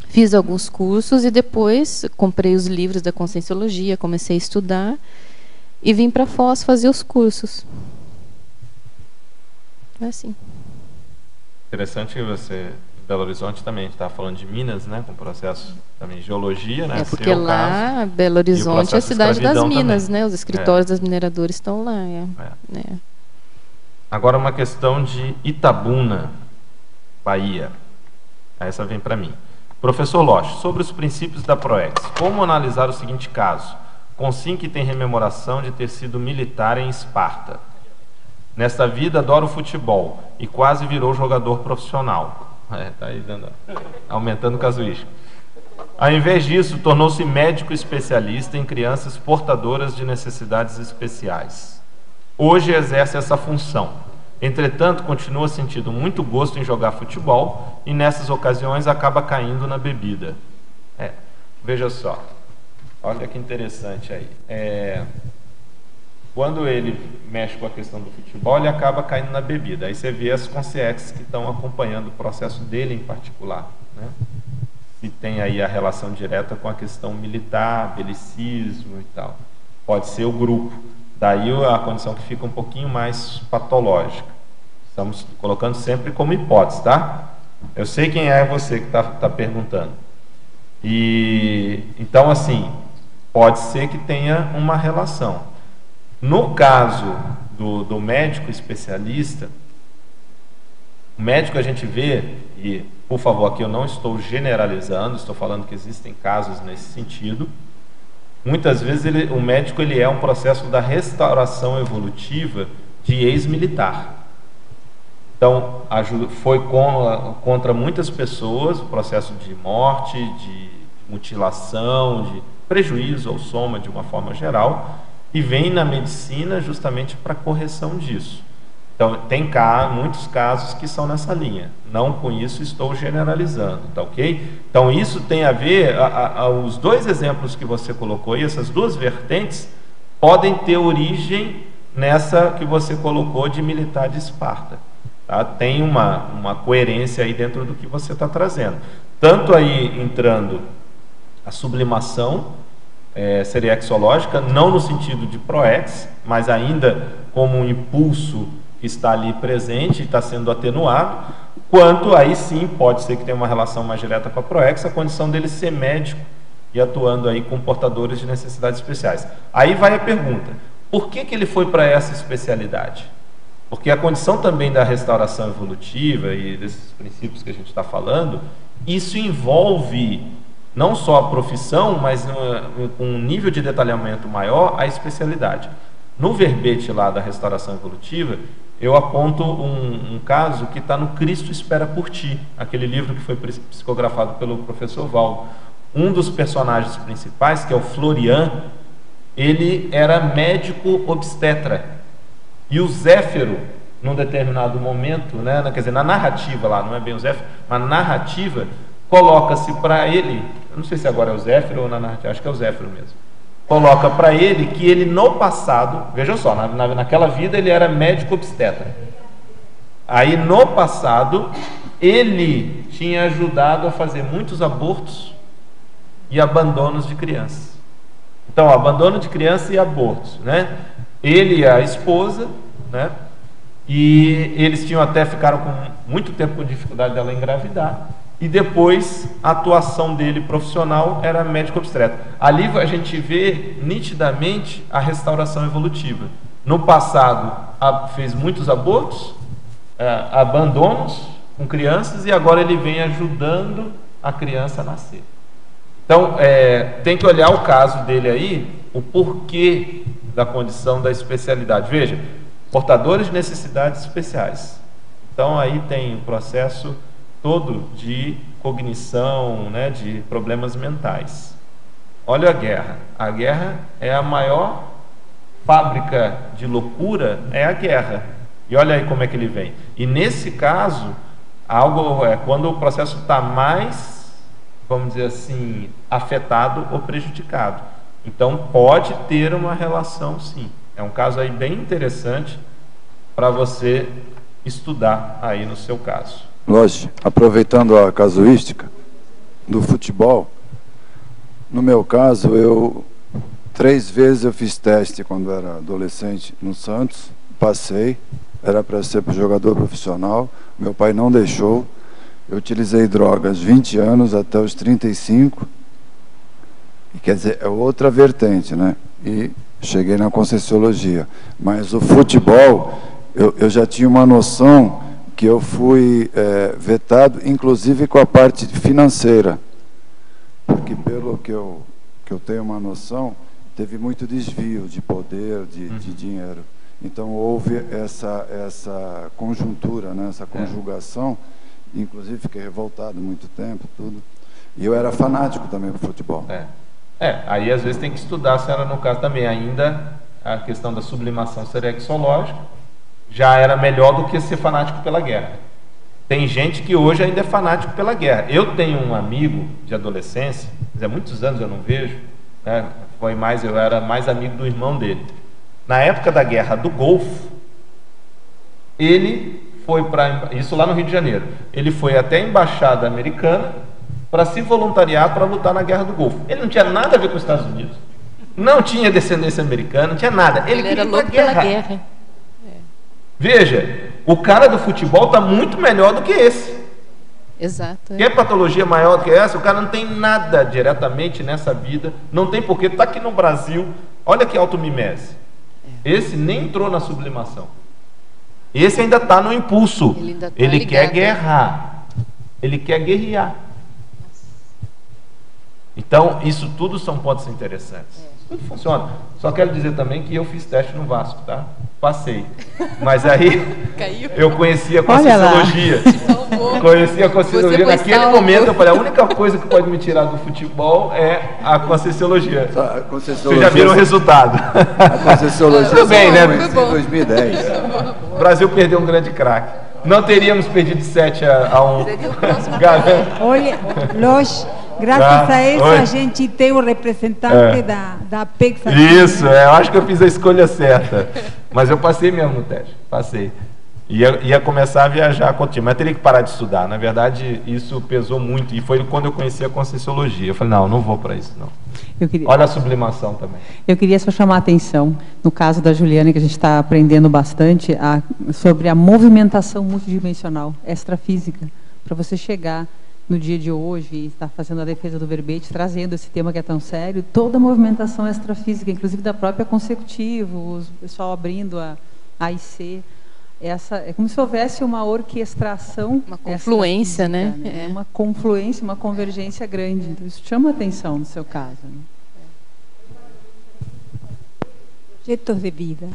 fiz alguns cursos e depois comprei os livros da Conscienciologia, comecei a estudar e vim para Foz fazer os cursos. É assim. Interessante que você... Belo Horizonte também está falando de Minas, né, com processo também de geologia, né? Porque lá, caso, Belo Horizonte é a cidade das minas, também, né? Os escritórios das mineradoras estão lá. Agora uma questão de Itabuna, Bahia. Essa vem para mim. Professor Loche, sobre os princípios da PROEX, como analisar o seguinte caso? Consim que tem rememoração de ter sido militar em Esparta. Nesta vida adora o futebol e quase virou jogador profissional. Tá aí aumentando o casuístico. Ao invés disso, tornou-se médico especialista em crianças portadoras de necessidades especiais. Hoje exerce essa função. Entretanto, continua sentindo muito gosto em jogar futebol e nessas ocasiões acaba caindo na bebida. Veja só. Olha que interessante aí. Quando ele mexe com a questão do futebol, ele acaba caindo na bebida. Aí você vê as consciências que estão acompanhando o processo dele em particular, né? E tem aí a relação direta com a questão militar, belicismo e tal. Pode ser o grupo. Daí a condição que fica um pouquinho mais patológica. Estamos colocando sempre como hipótese, tá? Eu sei quem é você que está perguntando. E então, assim, pode ser que tenha uma relação. No caso do médico especialista, o médico a gente vê, e por favor, aqui eu não estou generalizando, estou falando que existem casos nesse sentido. Muitas vezes o médico ele é um processo da restauração evolutiva de ex-militar. Então, foi contra muitas pessoas o processo de morte, de mutilação, de prejuízo ou soma de uma forma geral, e vem na medicina justamente para correção disso. Então, tem muitos casos que são nessa linha. Não com isso estou generalizando, tá ok? Então, isso tem a ver, os dois exemplos que você colocou aí, essas duas vertentes, podem ter origem nessa que você colocou de militar de Esparta. Tá? Tem uma coerência aí dentro do que você está trazendo. Tanto aí entrando a sublimação, seriexológica, não no sentido de proex, mas ainda como um impulso que está ali presente e está sendo atenuado, quanto aí sim pode ser que tenha uma relação mais direta com a proex, a condição dele ser médico e atuando aí com portadores de necessidades especiais. Aí vai a pergunta, por que ele foi para essa especialidade? Porque a condição também da restauração evolutiva e desses princípios que a gente está falando, isso envolve não só a profissão, mas com um nível de detalhamento maior, a especialidade. No verbete lá da restauração evolutiva, eu aponto um caso que está no Cristo Espera por Ti, aquele livro que foi psicografado pelo professor Valdo. Um dos personagens principais, que é o Florian, ele era médico obstetra. E o Zéfiro, num determinado momento, né, quer dizer, na narrativa lá, não é bem o Zéfiro, mas na narrativa, coloca-se para ele, eu não sei se agora é o Zéfiro ou na narrativa, acho que é o Zéfiro mesmo, coloca para ele que ele no passado, veja só, naquela vida ele era médico obstetra. Aí no passado, ele tinha ajudado a fazer muitos abortos e abandonos de crianças. Então, abandono de criança e abortos, né? Ele e a esposa, né? E eles ficaram com muito tempo com dificuldade dela engravidar. E depois a atuação dele profissional era médico obstetra. Ali a gente vê nitidamente a restauração evolutiva. No passado fez muitos abortos, abandonos com crianças, e agora ele vem ajudando a criança a nascer. Então tem que olhar o caso dele aí, o porquê da condição da especialidade. Veja, portadores de necessidades especiais. Então aí tem o processo todo de cognição, né, de problemas mentais. Olha a guerra. A guerra é a maior fábrica de loucura, é a guerra. E olha aí como é que ele vem. E nesse caso, quando o processo está mais, vamos dizer assim, afetado ou prejudicado. Então pode ter uma relação, sim. É um caso aí bem interessante para você estudar aí no seu caso. Lógico, aproveitando a casuística do futebol, no meu caso, 3 vezes eu fiz teste quando era adolescente no Santos, passei, era para ser jogador profissional, meu pai não deixou, eu utilizei drogas 20 anos até os 35, e quer dizer, é outra vertente, né? E cheguei na Conscienciologia, mas o futebol, eu já tinha uma noção que eu fui vetado, inclusive com a parte financeira, porque pelo que eu tenho uma noção, teve muito desvio de poder, de dinheiro. Então houve essa conjuntura, né, essa conjugação, inclusive fiquei revoltado muito tempo, tudo. E eu era fanático também do futebol. Aí às vezes tem que estudar, se era no caso também, ainda a questão da sublimação seriexológica, já era melhor do que ser fanático pela guerra. Tem gente que hoje ainda é fanático pela guerra. Eu tenho um amigo de adolescência, há muitos anos eu não vejo, né? Eu era mais amigo do irmão dele. Na época da guerra do Golfo, ele foi isso lá no Rio de Janeiro, ele foi até a embaixada americana para se voluntariar para lutar na guerra do Golfo. Ele não tinha nada a ver com os Estados Unidos, não tinha descendência americana, não tinha nada. Ele era louco pela guerra. Veja, o cara do futebol está muito melhor do que esse. Exato. Quer patologia maior do que essa? O cara não tem nada diretamente nessa vida, não tem porquê, está aqui no Brasil, olha que automimese. Esse nem entrou na sublimação. Esse ainda está no impulso. Ele quer guerrar. Ele quer guerrear. Então, isso tudo são pontos interessantes. Tudo funciona. Só quero dizer também que eu fiz teste no Vasco, tá? Passei. Mas aí eu conhecia a Conscienciologia. Conhecia a Conscienciologia. Naquele momento eu falei, a única coisa que pode me tirar do futebol é a Conscienciologia. Vocês já viram o resultado. A Conscienciologia tudo bem, né? Em 2010. O Brasil perdeu um grande craque. Não teríamos perdido 7-1. Olha, graças a isso a gente tem o representante da Apex. Isso, eu acho que eu fiz a escolha certa. Mas eu passei mesmo no teste, passei. Ia começar a viajar com o time, mas teria que parar de estudar. Na verdade, isso pesou muito. E foi quando eu conheci a Conscienciologia. Eu falei, não vou para isso, não. Olha a sublimação também. Eu queria só chamar a atenção, no caso da Juliana, que a gente está aprendendo bastante, sobre a movimentação multidimensional, extrafísica, para você chegar no dia de hoje e estar fazendo a defesa do verbete, trazendo esse tema que é tão sério, toda a movimentação extrafísica, inclusive da própria consecutivo, o pessoal abrindo a AIC. É como se houvesse uma orquestração, uma confluência, né? Uma confluência, uma convergência grande. Então, isso chama atenção no seu caso. Né? Projetos de vida.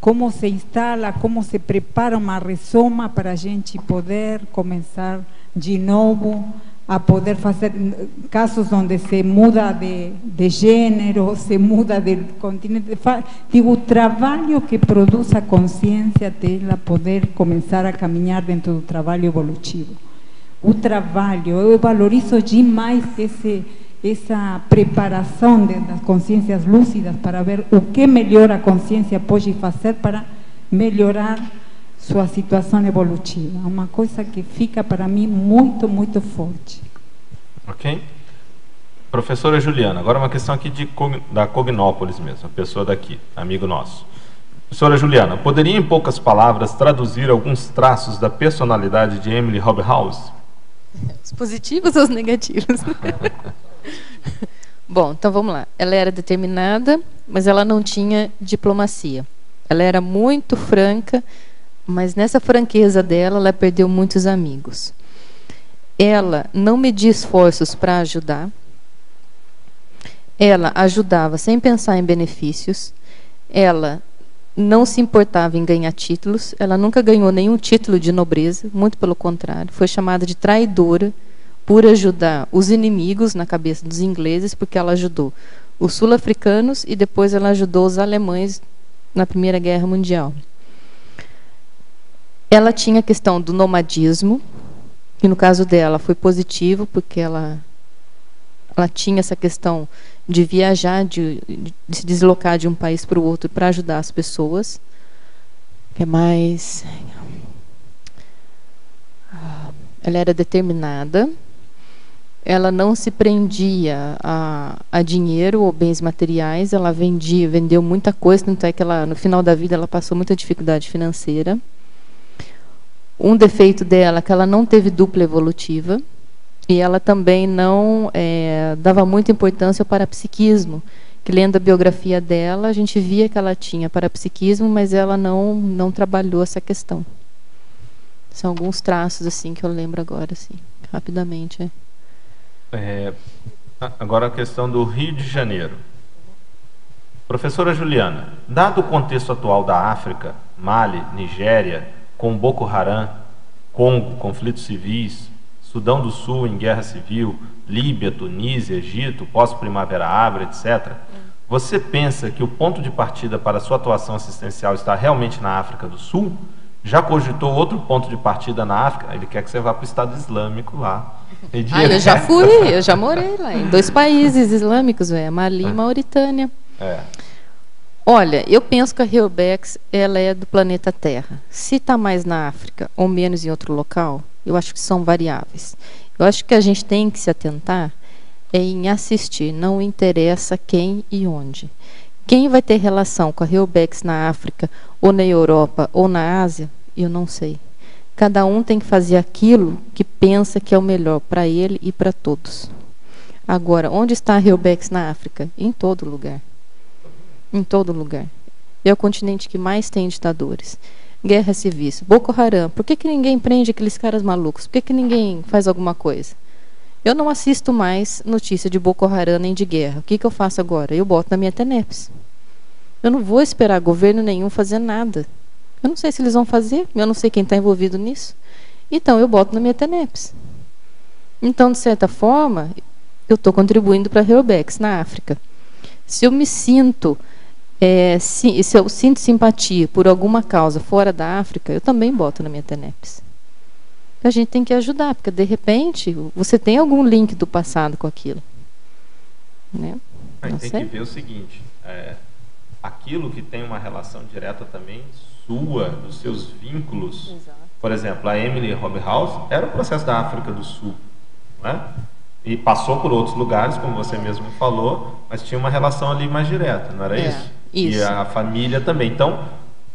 Como se instala, como se prepara uma resoma para a gente poder começar de novo a poder fazer casos onde se muda de gênero, se muda de continente. Digo, o trabalho que produz a consciência dela poder começar a caminhar dentro do trabalho evolutivo. O trabalho, eu valorizo demais essa preparação das consciências lúcidas para ver o que melhor a consciência pode fazer para melhorar sua situação evolutiva. Uma coisa que fica para mim muito, muito forte. Ok? Professora Juliana, agora uma questão aqui da Cognópolis mesmo, a pessoa daqui, amigo nosso. Professora Juliana, poderia em poucas palavras traduzir alguns traços da personalidade de Emily Hobhouse? Os positivos ou os negativos? Bom, então vamos lá. Ela era determinada, mas ela não tinha diplomacia. Ela era muito franca, mas nessa franqueza dela, ela perdeu muitos amigos. Ela não media esforços para ajudar. Ela ajudava sem pensar em benefícios. Ela não se importava em ganhar títulos. Ela nunca ganhou nenhum título de nobreza, muito pelo contrário. Foi chamada de traidora por ajudar os inimigos na cabeça dos ingleses, porque ela ajudou os sul-africanos e depois ela ajudou os alemães na Primeira Guerra Mundial. Ela tinha a questão do nomadismo, que no caso dela foi positivo, porque ela tinha essa questão de viajar, de se deslocar de um país para o outro para ajudar as pessoas. O que mais? Ela era determinada. Ela não se prendia a dinheiro ou bens materiais. Ela vendeu muita coisa, tanto é que ela, no final da vida ela passou muita dificuldade financeira. Um defeito dela é que ela não teve dupla evolutiva e ela também não dava muita importância ao parapsiquismo, que lendo a biografia dela, a gente via que ela tinha parapsiquismo, mas ela não trabalhou essa questão. São alguns traços assim que eu lembro agora, assim, rapidamente. Agora a questão do Rio de Janeiro. Professora Juliana, dado o contexto atual da África, Mali, Nigéria, com Boko Haram, Congo, conflitos civis, Sudão do Sul em guerra civil, Líbia, Tunísia, Egito, pós-primavera árabe, etc., você pensa que o ponto de partida para a sua atuação assistencial está realmente na África do Sul? Já cogitou outro ponto de partida na África? Ele quer que você vá para o Estado Islâmico lá. Eu já fui, eu já morei lá, em 2 países islâmicos, Mali e Mauritânia. Olha, eu penso que a Helbex, ela é do planeta Terra. Se está mais na África ou menos em outro local, eu acho que são variáveis. Eu acho que a gente tem que se atentar em assistir, não interessa quem e onde. Quem vai ter relação com a Helbex na África, ou na Europa, ou na Ásia, eu não sei. Cada um tem que fazer aquilo que pensa que é o melhor para ele e para todos. Agora, onde está a Helbex na África? Em todo lugar. Em todo lugar. É o continente que mais tem ditadores. Guerra civis. Boko Haram. Por que ninguém prende aqueles caras malucos? Por que ninguém faz alguma coisa? Eu não assisto mais notícia de Boko Haram nem de guerra. O que eu faço agora? Eu boto na minha TENEPS. Eu não vou esperar governo nenhum fazer nada. Eu não sei se eles vão fazer. Eu não sei quem está envolvido nisso. Então, eu boto na minha TENEPS. Então, de certa forma, eu estou contribuindo para a Helbex na África. Se eu me sinto... se eu sinto simpatia por alguma causa fora da África, eu também boto na minha TENEPS. A gente tem que ajudar, porque de repente você tem algum link do passado com aquilo. Né? Tem que ver o seguinte, aquilo que tem uma relação direta também sua, dos seus vínculos. Exato. Por exemplo, a Emily Hobhouse era o processo da África do Sul. Não é? E passou por outros lugares, como você mesmo falou, mas tinha uma relação ali mais direta, não era isso? Isso. E a família também. Então,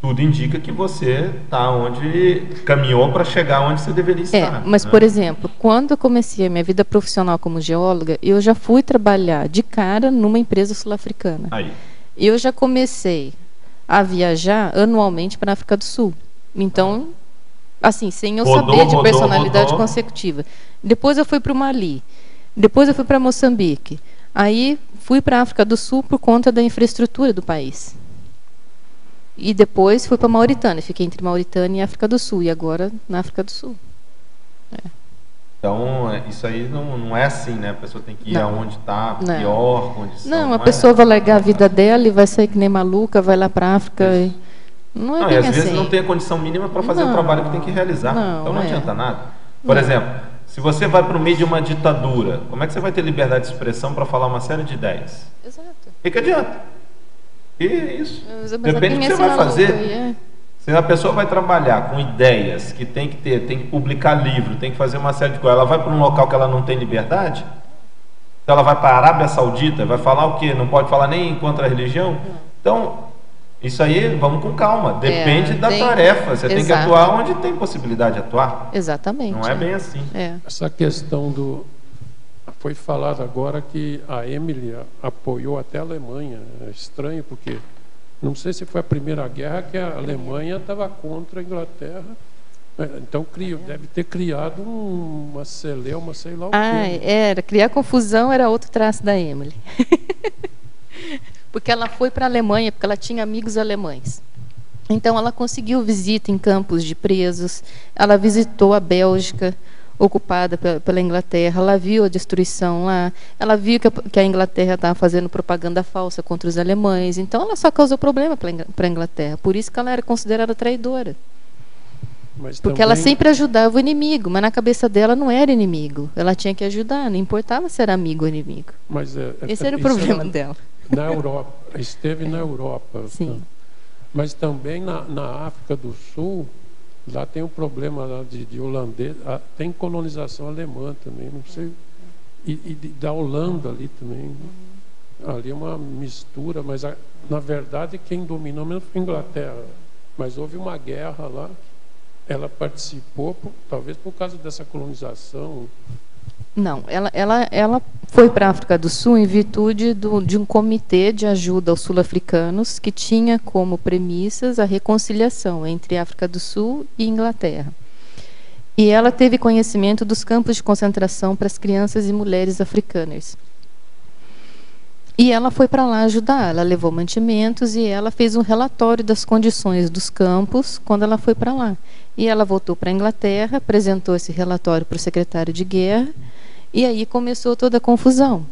tudo indica que você está onde caminhou para chegar onde você deveria estar. Mas, né? por exemplo, quando eu comecei a minha vida profissional como geóloga, eu já fui trabalhar de cara numa empresa sul-africana. Aí. Eu já comecei a viajar anualmente para a África do Sul. Então, assim, sem eu saber de personalidade consecutiva. Depois eu fui para o Mali. Depois eu fui para Moçambique. Aí fui para a África do Sul por conta da infraestrutura do país. E depois fui para a Mauritânia. Fiquei entre Mauritânia e África do Sul. E agora na África do Sul. Então, isso aí não é assim, né? A pessoa tem que ir aonde está a pior condição. Não, a pessoa vai largar a vida dela e vai sair que nem maluca, vai lá para a África. Não é bem e às assim. vezes não tem a condição mínima para fazer o trabalho que tem que realizar. Então não adianta nada. Por exemplo, se você vai para o meio de uma ditadura, como é que você vai ter liberdade de expressão para falar uma série de ideias? Exato. O que adianta? E isso. Depende do que você vai fazer. Se a pessoa vai trabalhar com ideias que tem que publicar livro, tem que fazer uma série de coisas, ela vai para um local que ela não tem liberdade? Então ela vai para a Arábia Saudita, vai falar o quê? Não pode falar nem contra a religião? Então, isso aí, vamos com calma. Depende da tarefa. Você tem que atuar onde tem possibilidade de atuar. Exatamente. Não é bem assim. Essa questão do... Foi falado agora que a Emily apoiou até a Alemanha. É estranho, porque não sei se foi a Primeira Guerra que a Alemanha estava contra a Inglaterra. Então deve ter criado uma celeuma, sei lá o quê. Criar confusão era outro traço da Emily. Porque ela foi para a Alemanha, porque ela tinha amigos alemães. Então ela conseguiu visita em campos de presos, ela visitou a Bélgica, ocupada pela Inglaterra, ela viu a destruição lá, ela viu que a Inglaterra estava fazendo propaganda falsa contra os alemães, então ela só causou problema para a Inglaterra, por isso que ela era considerada traidora. Porque ela sempre ajudava o inimigo, mas na cabeça dela não era inimigo, ela tinha que ajudar, não importava se era amigo ou inimigo. Esse era o problema dela. Na Europa, esteve na Europa. Sim. Tá? Mas também na África do Sul, lá tem um problema lá de holandês, tem colonização alemã também, não sei, e da Holanda ali também. Ali é uma mistura, mas na verdade quem dominou mesmo foi a Inglaterra. Mas houve uma guerra lá, ela participou, talvez por causa dessa colonização. Não, ela foi para a África do Sul em virtude de um comitê de ajuda aos sul-africanos que tinha como premissas a reconciliação entre África do Sul e Inglaterra. E ela teve conhecimento dos campos de concentração para as crianças e mulheres africanas. E ela foi para lá ajudar, ela levou mantimentos e ela fez um relatório das condições dos campos quando ela foi para lá. E ela voltou para a Inglaterra, apresentou esse relatório para o secretário de guerra, e aí começou toda a confusão.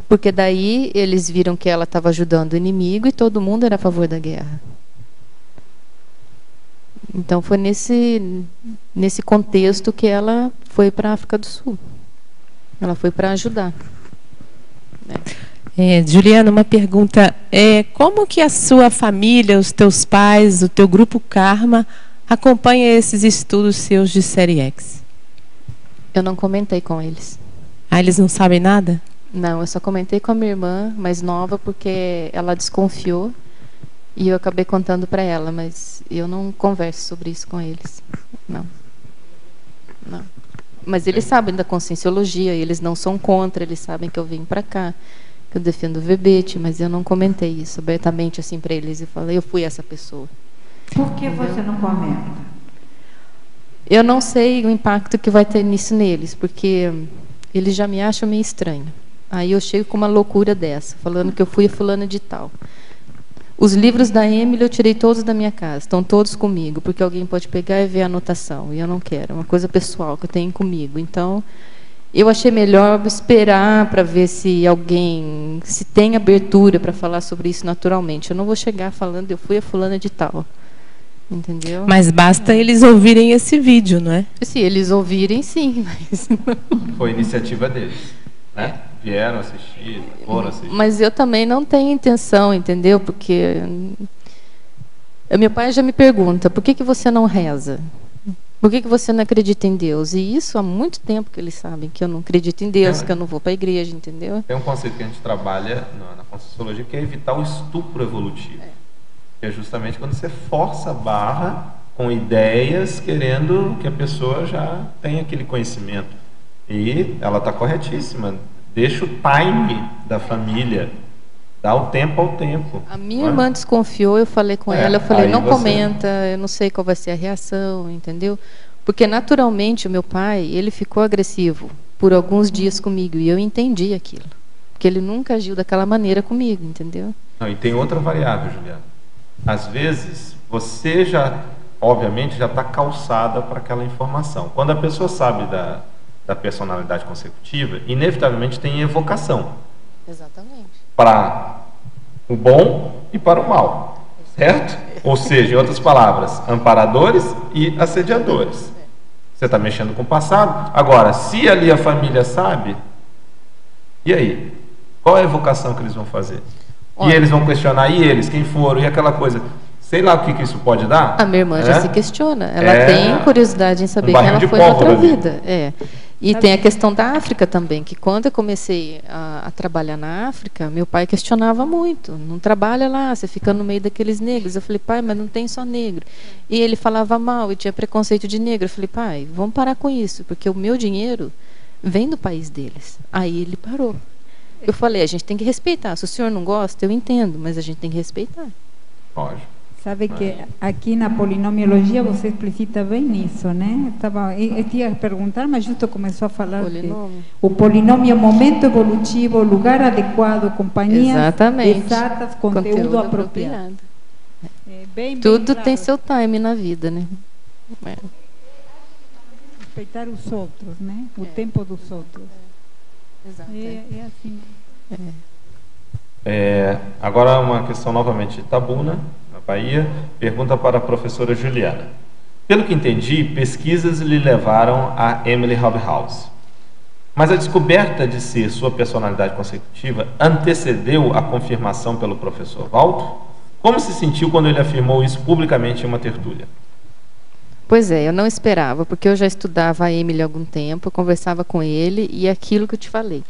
Porque daí eles viram que ela estava ajudando o inimigo e todo mundo era a favor da guerra. Então foi nesse contexto que ela foi para a África do Sul. Ela foi para ajudar. Juliana, uma pergunta. Como que a sua família, os teus pais, o teu grupo Karma acompanha esses estudos seus de série X? Eu não comentei com eles. Eles não sabem nada? Não, eu só comentei com a minha irmã mais nova porque ela desconfiou e eu acabei contando para ela, mas eu não converso sobre isso com eles. Não. Mas eles sabem da conscienciologia, eles não são contra, eles sabem que eu vim para cá, que eu defendo o verbete, mas eu não comentei isso abertamente assim para eles e falei, eu fui essa pessoa. Por que você não comenta? Eu não sei o impacto que vai ter nisso neles, porque eles já me acham meio estranha. Aí eu chego com uma loucura dessa, falando que eu fui a fulana de tal. Os livros da Emily eu tirei todos da minha casa, estão todos comigo, porque alguém pode pegar e ver a anotação, e eu não quero, é uma coisa pessoal que eu tenho comigo. Então, eu achei melhor esperar para ver se tem abertura para falar sobre isso naturalmente. Eu não vou chegar falando, eu fui a fulana de tal. Entendeu? Mas basta eles ouvirem esse vídeo, não é? Se eles ouvirem, sim. Mas foi iniciativa deles, né? Vieram assistir, foram assistir. Mas eu também não tenho intenção, entendeu? Porque meu pai já me pergunta, por que você não reza? Por que você não acredita em Deus? E isso há muito tempo que eles sabem que eu não acredito em Deus, que eu não vou para a igreja, entendeu? Tem um conceito que a gente trabalha na Conscienciologia que é evitar o estupro evolutivo. Que é justamente quando você força a barra com ideias querendo que a pessoa já tenha aquele conhecimento. E ela está corretíssima. Deixa o time da família. Dá o tempo ao tempo. A minha irmã desconfiou, eu falei com ela, eu falei, não você... comenta, eu não sei qual vai ser a reação, entendeu? Porque naturalmente o meu pai, ele ficou agressivo por alguns dias comigo e eu entendi aquilo. Porque ele nunca agiu daquela maneira comigo, entendeu? Não, e tem outra variável, Juliana. Às vezes, você já, obviamente, já está calçada para aquela informação. Quando a pessoa sabe da personalidade consecutiva, inevitavelmente tem evocação. Exatamente. Para o bom e para o mal, certo? Ou seja, em outras palavras, amparadores e assediadores. Você está mexendo com o passado. Agora, se ali a família sabe, e aí? Qual é a evocação que eles vão fazer? Olha, e eles vão questionar, e eles, quem foram, e aquela coisa. Sei lá o que isso pode dar. A minha irmã já se questiona. Ela tem curiosidade em saber quem ela foi na outra vida. E tem a questão da África também, que quando eu comecei a trabalhar na África, meu pai questionava muito. Não trabalha lá, você fica no meio daqueles negros. Eu falei, pai, mas não tem só negro. E ele falava mal e tinha preconceito de negro. Eu falei, pai, vamos parar com isso, porque o meu dinheiro vem do país deles. Aí ele parou. Eu falei, a gente tem que respeitar. Se o senhor não gosta, eu entendo, mas a gente tem que respeitar. Lógico. Sabe que aqui na polinomiologia você explicita bem isso, né? Eu ia perguntar, mas justo começou a falar que o polinômio momento evolutivo, lugar adequado, companhias exatas, conteúdo apropriado. Tudo tem seu time na vida, né? Respeitar os outros, né? O tempo dos outros. Exato. É assim. Agora uma questão novamente de Tabuna, na Bahia, pergunta para a professora Juliana. Pelo que entendi, pesquisas lhe levaram a Emily Hobhouse. Mas a descoberta de ser sua personalidade consecutiva antecedeu a confirmação pelo professor Waldo? Como se sentiu quando ele afirmou isso publicamente em uma tertúlia? Pois é, eu não esperava, porque eu já estudava a Emily há algum tempo, eu conversava com ele e aquilo que eu te falei.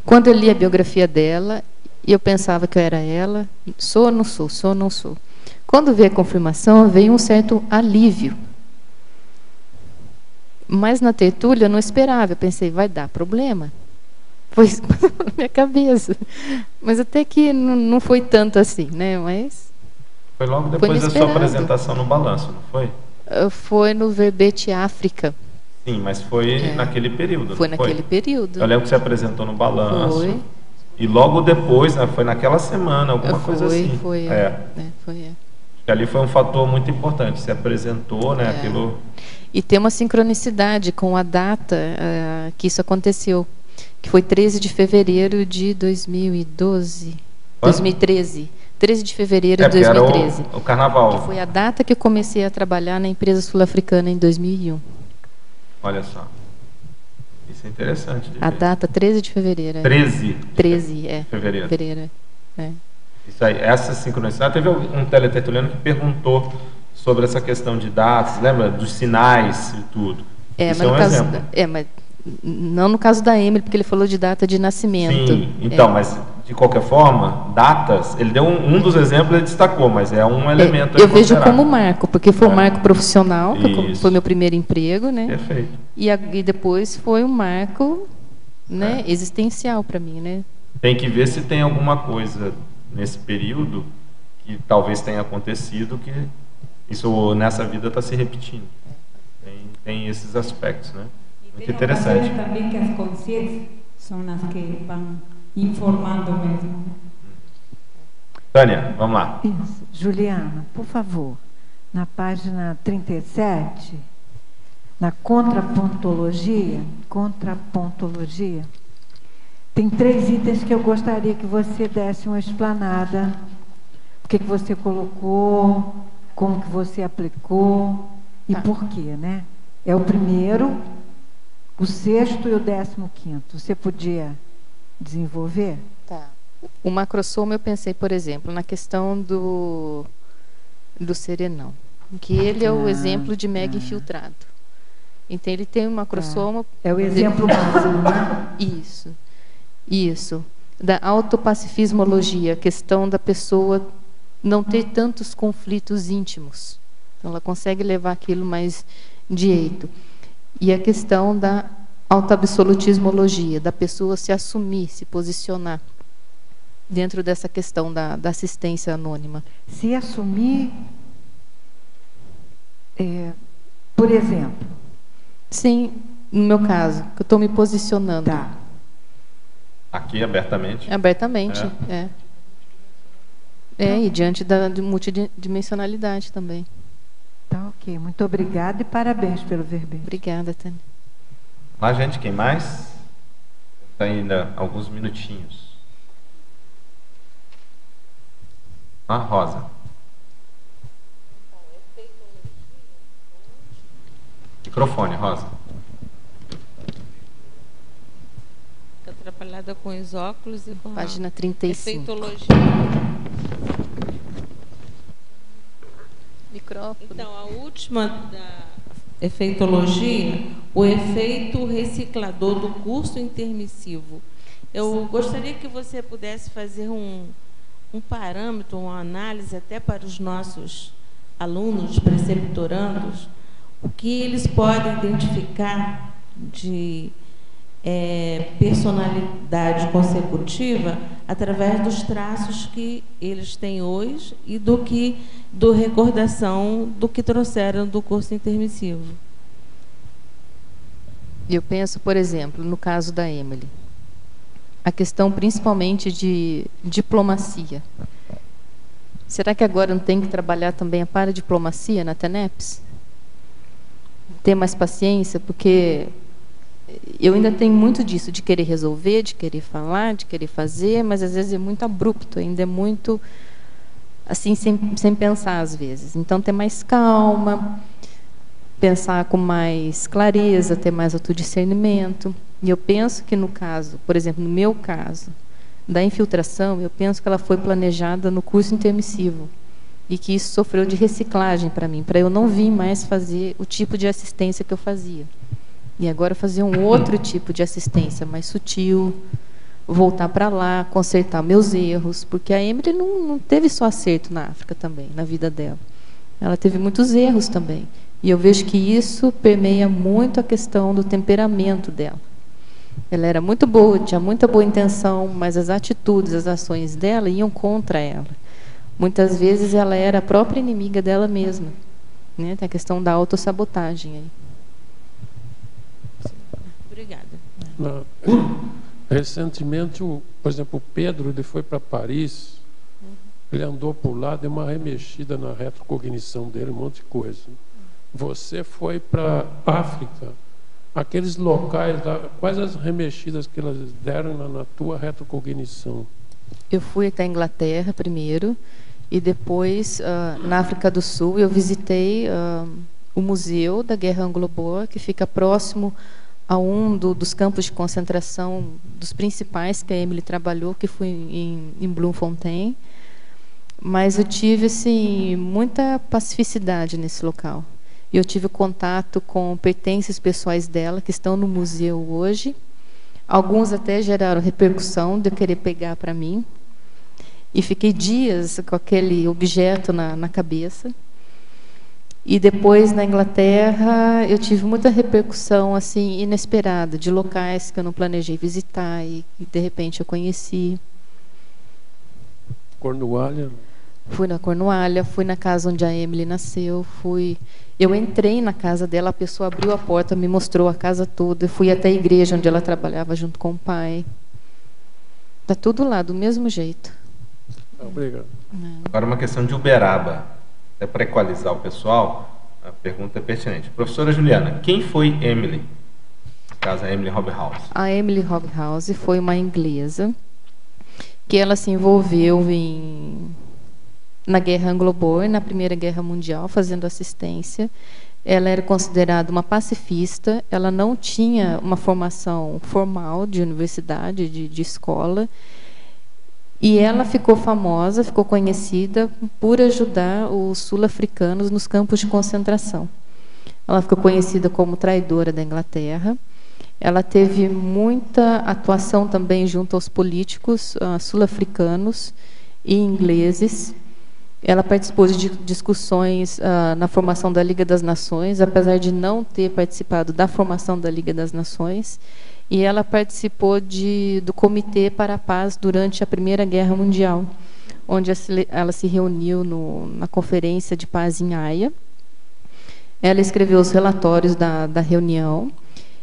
Quando eu li a biografia dela, eu pensava que eu era ela, sou ou não sou, sou ou não sou. Quando veio a confirmação, veio um certo alívio. Mas na tertúlia eu não esperava, eu pensei, vai dar problema. Foi isso que passou na minha cabeça. Mas até que não foi tanto assim, né? Mas foi logo depois da sua apresentação no Balanço, não foi? Foi no Verbete África. Sim, mas foi naquele período. Foi naquele período. Eu lembro que você apresentou no Balanço. Foi. E logo depois, né, foi naquela semana, alguma coisa assim. Foi. Ali foi um fator muito importante. Você apresentou, né, aquilo. E tem uma sincronicidade com a data que isso aconteceu, que foi 13 de fevereiro de 2012. 2013. 13 de fevereiro de 2013. Era o carnaval. Que foi a data que eu comecei a trabalhar na empresa sul-africana em 2001. Olha só. Isso é interessante. A data 13 de fevereiro. 13 de fevereiro. É. Isso aí, essa sincronicidade. Teve um teletertuliano que perguntou sobre essa questão de datas, lembra? Dos sinais e tudo. Isso mas é um exemplo. Mas não no caso da Emily, porque ele falou de data de nascimento. Sim, então, mas de qualquer forma, datas, ele deu um dos exemplos, ele destacou, mas é um elemento. Eu vejo como marco, porque foi um marco profissional, que foi meu primeiro emprego, né? Perfeito. E depois foi um marco, né, existencial para mim, né? Tem que ver se tem alguma coisa nesse período que talvez tenha acontecido que isso nessa vida está se repetindo. Tem esses aspectos, né? Muito interessante. Também que as consciências são as que vão informando mesmo. Tânia, vamos lá. Isso. Juliana, por favor, na página 37, na contrapontologia, tem 3 itens que eu gostaria que você desse uma explanada. O que você colocou, como que você aplicou e por quê, né? É o primeiro, o 6º e o 15º. Você podia desenvolver? Tá. O macrosoma eu pensei, por exemplo, na questão do serenão. que ele é o exemplo de mega infiltrado. Então ele tem um macrosoma. É o exemplo máximo, né? Isso. Da autopacifismologia, a questão da pessoa não ter tantos conflitos íntimos. Então ela consegue levar aquilo mais direito. E a questão da autoabsolutismologia, da pessoa se assumir, se posicionar dentro dessa questão da assistência anônima. Se assumir, por exemplo. Sim, no meu caso, que eu estou me posicionando. Tá. Aqui, abertamente? Abertamente, e diante da multidimensionalidade também. Tá, ok. Muito obrigada e parabéns pelo verbete. Obrigada, Tânia. Lá, gente, quem mais? Tem ainda alguns minutinhos. Rosa. Microfone, Rosa. Estou atrapalhada com os óculos e com página 35. Efeitologia. Micrófono. Então, a última da efeitologia, o efeito reciclador do curso intermissivo. Eu gostaria que você pudesse fazer um parâmetro, uma análise até para os nossos alunos, preceptorandos, o que eles podem identificar de personalidade consecutiva através dos traços que eles têm hoje e do recordação do que trouxeram do curso intermissivo. Eu penso, por exemplo, no caso da Emily, a questão principalmente de diplomacia. Será que agora não tem que trabalhar também a paradiplomacia na TENEPS? Ter mais paciência, porque eu ainda tenho muito disso, de querer resolver, de querer falar, de querer fazer, mas às vezes é muito abrupto, ainda é muito assim, sem pensar às vezes. Então, ter mais calma, pensar com mais clareza, ter mais autodiscernimento. E eu penso que no caso, por exemplo, no meu caso, da infiltração, eu penso que ela foi planejada no curso intermissivo e que isso sofreu de reciclagem para mim, para eu não vir mais fazer o tipo de assistência que eu fazia. E agora fazer um outro tipo de assistência mais sutil, voltar para lá, consertar meus erros, porque a Emily não teve só acerto na África também, na vida dela. Ela teve muitos erros também. E eu vejo que isso permeia muito a questão do temperamento dela. Ela era muito boa, tinha muita boa intenção, mas as atitudes, as ações dela iam contra ela. Muitas vezes ela era a própria inimiga dela mesma. Né? Tem a questão da autossabotagem aí. Obrigada. Recentemente, por exemplo, o Pedro, ele foi para Paris, ele andou por lá, deu uma remexida na retrocognição dele, um monte de coisa. Você foi para a África, aqueles locais lá, quais as remexidas que elas deram na tua retrocognição? Eu fui até a Inglaterra primeiro, e depois, na África do Sul, eu visitei o Museu da Guerra Anglo-Boer, que fica próximo a um dos campos de concentração dos principais que a Emily trabalhou, que foi em Bloemfontein. Mas eu tive assim, muita pacificidade nesse local. Eu tive contato com pertences pessoais dela, que estão no museu hoje. Alguns até geraram repercussão de eu querer pegar para mim. E fiquei dias com aquele objeto na cabeça. E depois, na Inglaterra, eu tive muita repercussão assim, inesperada, de locais que eu não planejei visitar e de repente eu conheci. Cornualha? Fui na Cornualha, fui na casa onde a Emily nasceu, eu entrei na casa dela, a pessoa abriu a porta, me mostrou a casa toda, eu fui até a igreja onde ela trabalhava junto com o pai. Está tudo lá, do mesmo jeito. Obrigado. Agora uma questão de Uberaba. Até para equalizar o pessoal, a pergunta é pertinente. Professora Juliana, quem foi Emily? No caso, a Emily Hobhouse. A Emily Hobhouse foi uma inglesa que ela se envolveu na Guerra Anglo-Boer, na Primeira Guerra Mundial, fazendo assistência. Ela era considerada uma pacifista, ela não tinha uma formação formal de universidade, de escola, E ela ficou famosa, ficou conhecida por ajudar os sul-africanos nos campos de concentração. Ela ficou conhecida como traidora da Inglaterra. Ela teve muita atuação também junto aos políticos sul-africanos e ingleses. Ela participou de discussões na formação da Liga das Nações, apesar de não ter participado da formação da Liga das Nações. E ela participou do Comitê para a Paz durante a Primeira Guerra Mundial, onde ela se reuniu na Conferência de Paz em Haia. Ela escreveu os relatórios da reunião.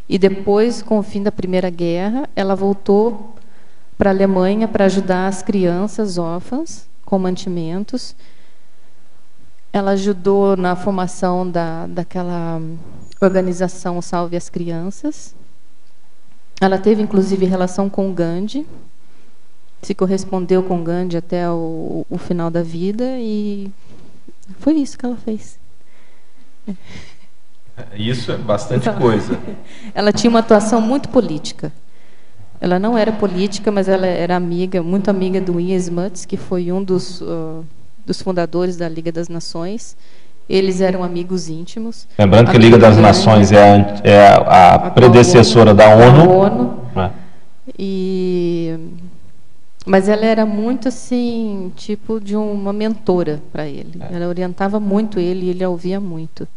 E depois, com o fim da Primeira Guerra, ela voltou para a Alemanha para ajudar as crianças órfãs com mantimentos. Ela ajudou na formação daquela organização Salve as Crianças. Ela teve, inclusive, relação com Gandhi, se correspondeu com Gandhi até o final da vida, e foi isso que ela fez. Isso é bastante coisa. Ela tinha uma atuação muito política. Ela não era política, mas ela era amiga, muito amiga do Ian Smuts, que foi um dos fundadores da Liga das Nações. Eles eram amigos íntimos. Lembrando que a Liga das Nações é a predecessora da ONU. Mas ela era muito assim, tipo de uma mentora para ele. Ela orientava muito ele e ele a ouvia muito.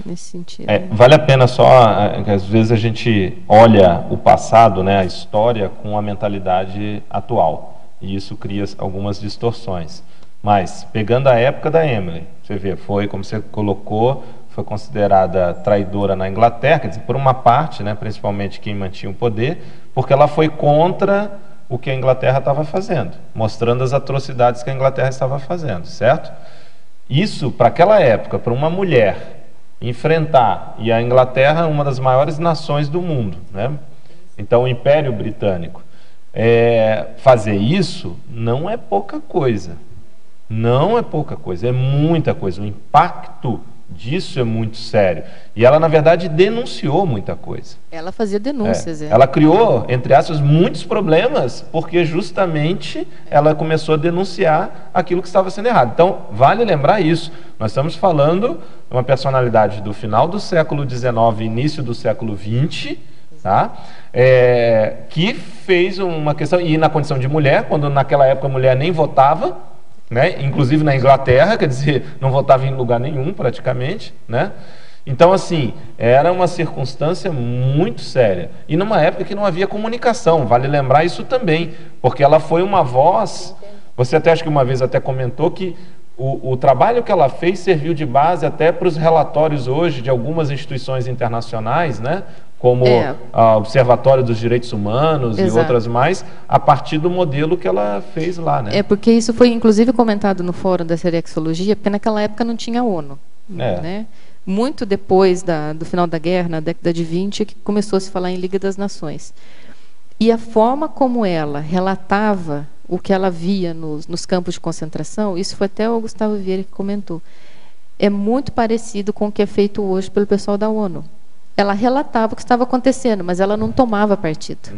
Nesse sentido. Vale a pena só, que às vezes a gente olha o passado, né, a história, com a mentalidade atual. E isso cria algumas distorções. Mas, pegando a época da Emily, você vê, foi, como você colocou, foi considerada traidora na Inglaterra, quer dizer, por uma parte, né, principalmente quem mantinha o poder, porque ela foi contra o que a Inglaterra estava fazendo, mostrando as atrocidades que a Inglaterra estava fazendo, certo? Isso, para aquela época, para uma mulher enfrentar, e a Inglaterra é uma das maiores nações do mundo, né? Então o Império Britânico, fazer isso não é pouca coisa, não é pouca coisa, é muita coisa. O impacto disso é muito sério, e ela na verdade denunciou muita coisa. Ela fazia denúncias. Ela criou, entre aspas, muitos problemas, porque justamente ela começou a denunciar aquilo que estava sendo errado. Então vale lembrar isso, nós estamos falando de uma personalidade do final do século XIX, início do século XX, tá? Que fez uma questão, e na condição de mulher, quando naquela época a mulher nem votava, né? Inclusive na Inglaterra, quer dizer, não votava em lugar nenhum praticamente, né? Então, assim, era uma circunstância muito séria. E numa época que não havia comunicação, vale lembrar isso também, porque ela foi uma voz. Você até acho que uma vez até comentou que o trabalho que ela fez serviu de base até para os relatórios hoje de algumas instituições internacionais, né? Como o Observatório dos Direitos Humanos. Exato. E outras mais, a partir do modelo que ela fez lá, né? Porque isso foi inclusive comentado no Fórum da Serexologia, porque naquela época não tinha ONU, né? Muito depois do final da guerra, na década de 20, que começou a se falar em Liga das Nações. E a forma como ela relatava o que ela via nos campos de concentração, isso foi até o Gustavo Vieira que comentou, é muito parecido com o que é feito hoje pelo pessoal da ONU. Ela relatava o que estava acontecendo, mas ela não tomava partido.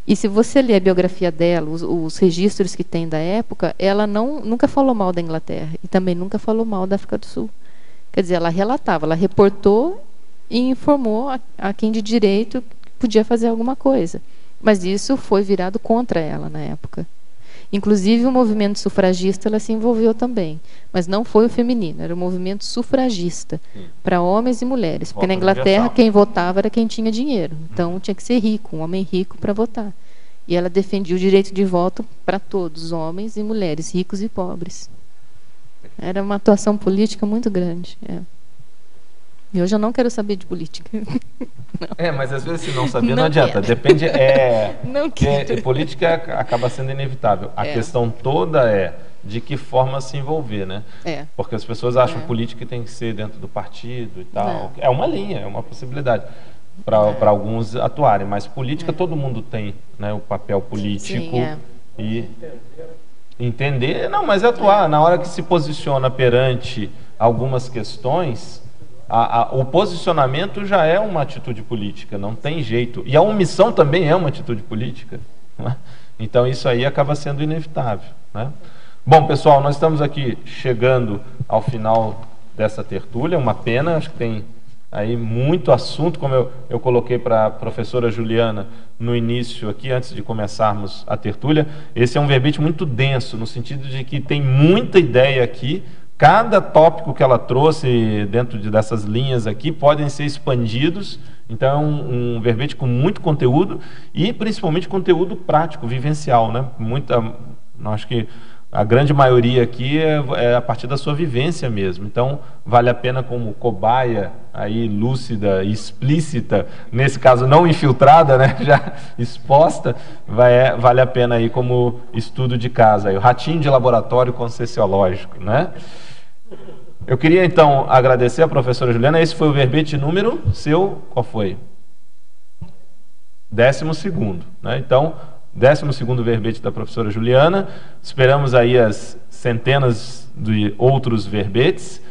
E se você ler a biografia dela, os registros que tem da época, ela nunca falou mal da Inglaterra e também nunca falou mal da África do Sul. Quer dizer, ela relatava, ela reportou e informou a quem de direito podia fazer alguma coisa. Mas isso foi virado contra ela na época. Inclusive o movimento sufragista ela se envolveu também, mas não foi o feminino, era o movimento sufragista, para homens e mulheres, porque na Inglaterra quem votava era quem tinha dinheiro, então tinha que ser rico, um homem rico para votar. E ela defendia o direito de voto para todos, homens e mulheres, ricos e pobres. Era uma atuação política muito grande. E hoje eu não quero saber de política. Mas às vezes se não saber não adianta. Depende. Não quero. Política acaba sendo inevitável. A questão toda é de que forma se envolver, né? Porque as pessoas acham que política tem que ser dentro do partido e tal. É uma linha, é uma possibilidade para alguns atuarem. Mas política todo mundo tem, né? O papel político. Sim, e entender. Não, mas atuar. Na hora que se posiciona perante algumas questões. O posicionamento já é uma atitude política, não tem jeito. E a omissão também é uma atitude política. Não é? Então isso aí acaba sendo inevitável, né? Bom, pessoal, nós estamos aqui chegando ao final dessa tertúlia, uma pena, acho que tem aí muito assunto, como eu coloquei para a professora Juliana no início aqui, antes de começarmos a tertúlia. Esse é um verbete muito denso, no sentido de que tem muita ideia aqui. Cada tópico que ela trouxe dentro dessas linhas aqui podem ser expandidos. Então é um verbete com muito conteúdo e principalmente conteúdo prático, vivencial, né? Acho que a grande maioria aqui é a partir da sua vivência mesmo. Então vale a pena como cobaia aí lúcida, explícita, nesse caso não infiltrada, né? Já exposta, vale a pena aí como estudo de casa, aí, o ratinho de laboratório conscienciológico, né? Eu queria então agradecer a professora Juliana. Esse foi o verbete número seu, qual foi? 12º, né? Então, 12º verbete da professora Juliana. Esperamos aí as centenas de outros verbetes.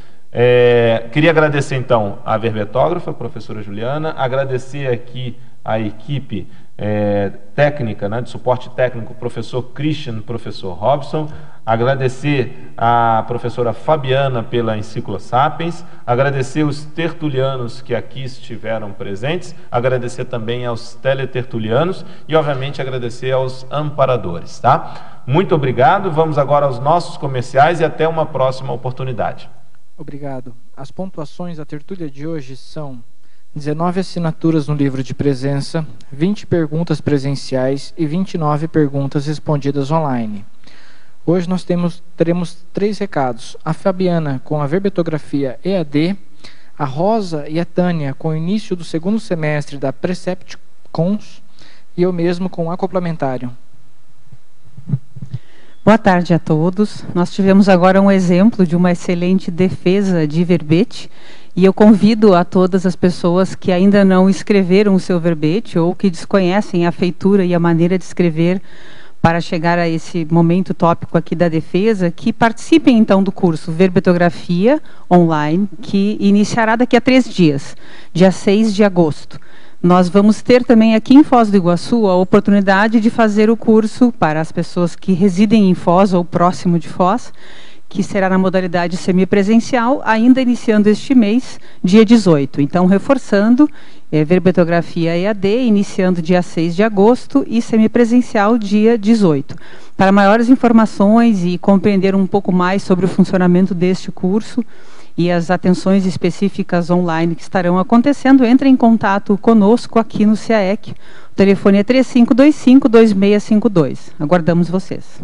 Queria agradecer então a verbetógrafa, a professora Juliana, agradecer aqui a equipe técnica, né, de suporte técnico, professor Christian, professor Robson, agradecer a professora Fabiana pela Encícula Sapiens, agradecer os tertulianos que aqui estiveram presentes, agradecer também aos teletertulianos e, obviamente, agradecer aos amparadores, tá? Muito obrigado, vamos agora aos nossos comerciais e até uma próxima oportunidade. Obrigado. As pontuações da tertúlia de hoje são 19 assinaturas no livro de presença, 20 perguntas presenciais e 29 perguntas respondidas online. Hoje nós teremos 3 recados. A Fabiana com a verbetografia EAD, a Rosa e a Tânia com o início do 2º semestre da Precepticons e eu mesmo com o acoplamentário. Boa tarde a todos. Nós tivemos agora um exemplo de uma excelente defesa de verbete e eu convido a todas as pessoas que ainda não escreveram o seu verbete ou que desconhecem a feitura e a maneira de escrever para chegar a esse momento tópico aqui da defesa, que participem então do curso Verbetografia Online, que iniciará daqui a 3 dias, dia 6 de agosto. Nós vamos ter também aqui em Foz do Iguaçu a oportunidade de fazer o curso para as pessoas que residem em Foz ou próximo de Foz, que será na modalidade semipresencial, ainda iniciando este mês, dia 18. Então, reforçando, verbetografia EAD, iniciando dia 6 de agosto e semipresencial dia 18. Para maiores informações e compreender um pouco mais sobre o funcionamento deste curso, e as atenções específicas online que estarão acontecendo, entre em contato conosco aqui no CAEC. O telefone é 3525-2652. Aguardamos vocês.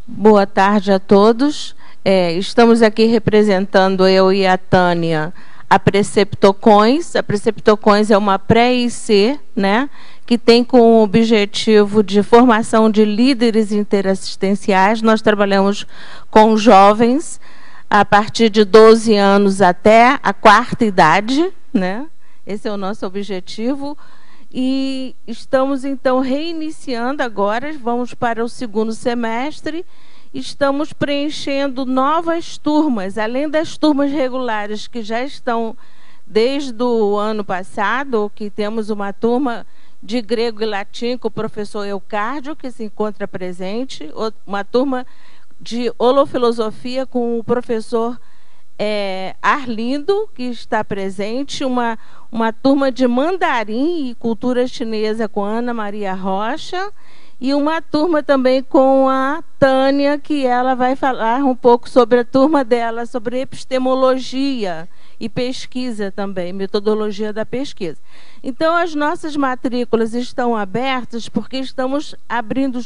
Boa tarde a todos. Estamos aqui representando, eu e a Tânia, a Preceptocons. A Preceptocons é uma pré-IC, né, que tem como objetivo de formação de líderes interassistenciais. Nós trabalhamos com jovens a partir de 12 anos até a 4ª idade, né? Esse é o nosso objetivo. E estamos, então, reiniciando agora, vamos para o 2º semestre, estamos preenchendo novas turmas, além das turmas regulares que já estão desde o ano passado, que temos uma turma de grego e latim com o professor Eucárdio, que se encontra presente, uma turma de holofilosofia com o professor Arlindo, que está presente, uma turma de mandarim e cultura chinesa com Ana Maria Rocha, e uma turma também com a Tânia, que ela vai falar um pouco sobre a turma dela, sobre epistemologia e pesquisa também, metodologia da pesquisa. Então, as nossas matrículas estão abertas porque estamos abrindo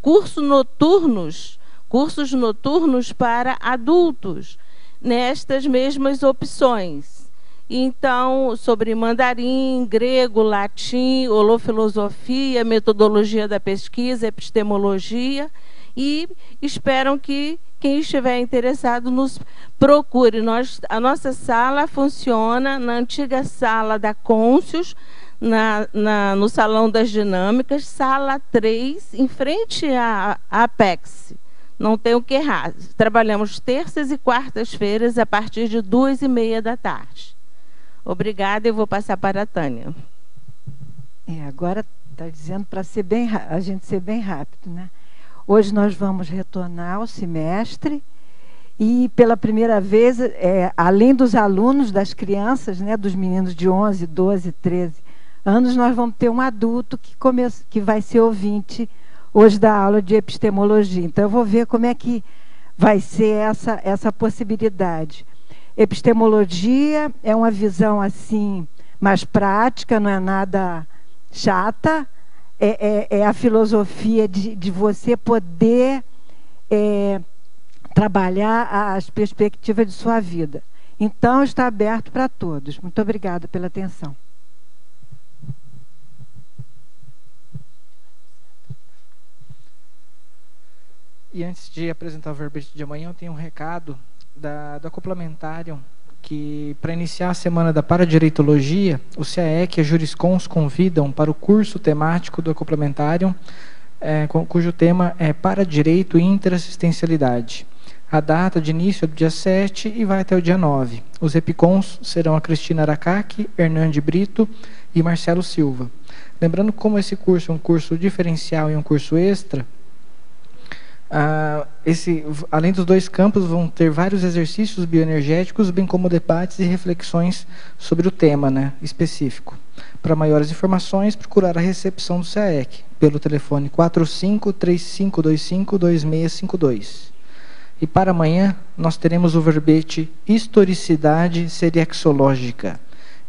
cursos noturnos para adultos, nestas mesmas opções. Então, sobre mandarim, grego, latim, holofilosofia, metodologia da pesquisa, epistemologia, e esperam que quem estiver interessado nos procure. A nossa sala funciona na antiga sala da Côncios, no Salão das Dinâmicas, sala 3, em frente à Apex. Não tem o que errar. Trabalhamos terças e quartas-feiras a partir de 2h30 da tarde. Obrigada, eu vou passar para a Tânia. Agora está dizendo para a gente ser bem rápido, né? Hoje nós vamos retornar ao semestre e, pela primeira vez, além dos alunos, das crianças, né, dos meninos de 11, 12, 13 anos, nós vamos ter um adulto que vai ser ouvinte hoje da aula de epistemologia. Então, eu vou ver como é que vai ser essa possibilidade. Epistemologia é uma visão assim mais prática, não é nada chata, é a filosofia de você poder trabalhar as perspectivas de sua vida. Então, está aberto para todos. Muito obrigada pela atenção. E antes de apresentar o verbete de amanhã, eu tenho um recado da Complementarium, que para iniciar a semana da Paradireitologia, o CAEC e a Juriscons convidam para o curso temático do Complementarium, cujo tema é Paradireito e Interassistencialidade. A data de início é do dia 7 e vai até o dia 9. Os epicons serão a Cristina Aracaki, Hernande Brito e Marcelo Silva. Lembrando que, como esse curso é um curso diferencial e um curso extra, além dos dois campos, vão ter vários exercícios bioenergéticos, bem como debates e reflexões sobre o tema, né, específico. Para maiores informações, procurar a recepção do CAEC, pelo telefone 45-3525-2652. E para amanhã, nós teremos o verbete Historicidade Seriexológica,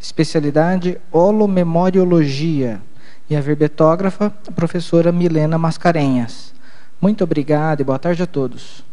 especialidade Holomemoriologia, e a verbetógrafa, a professora Milena Mascarenhas. Muito obrigado e boa tarde a todos.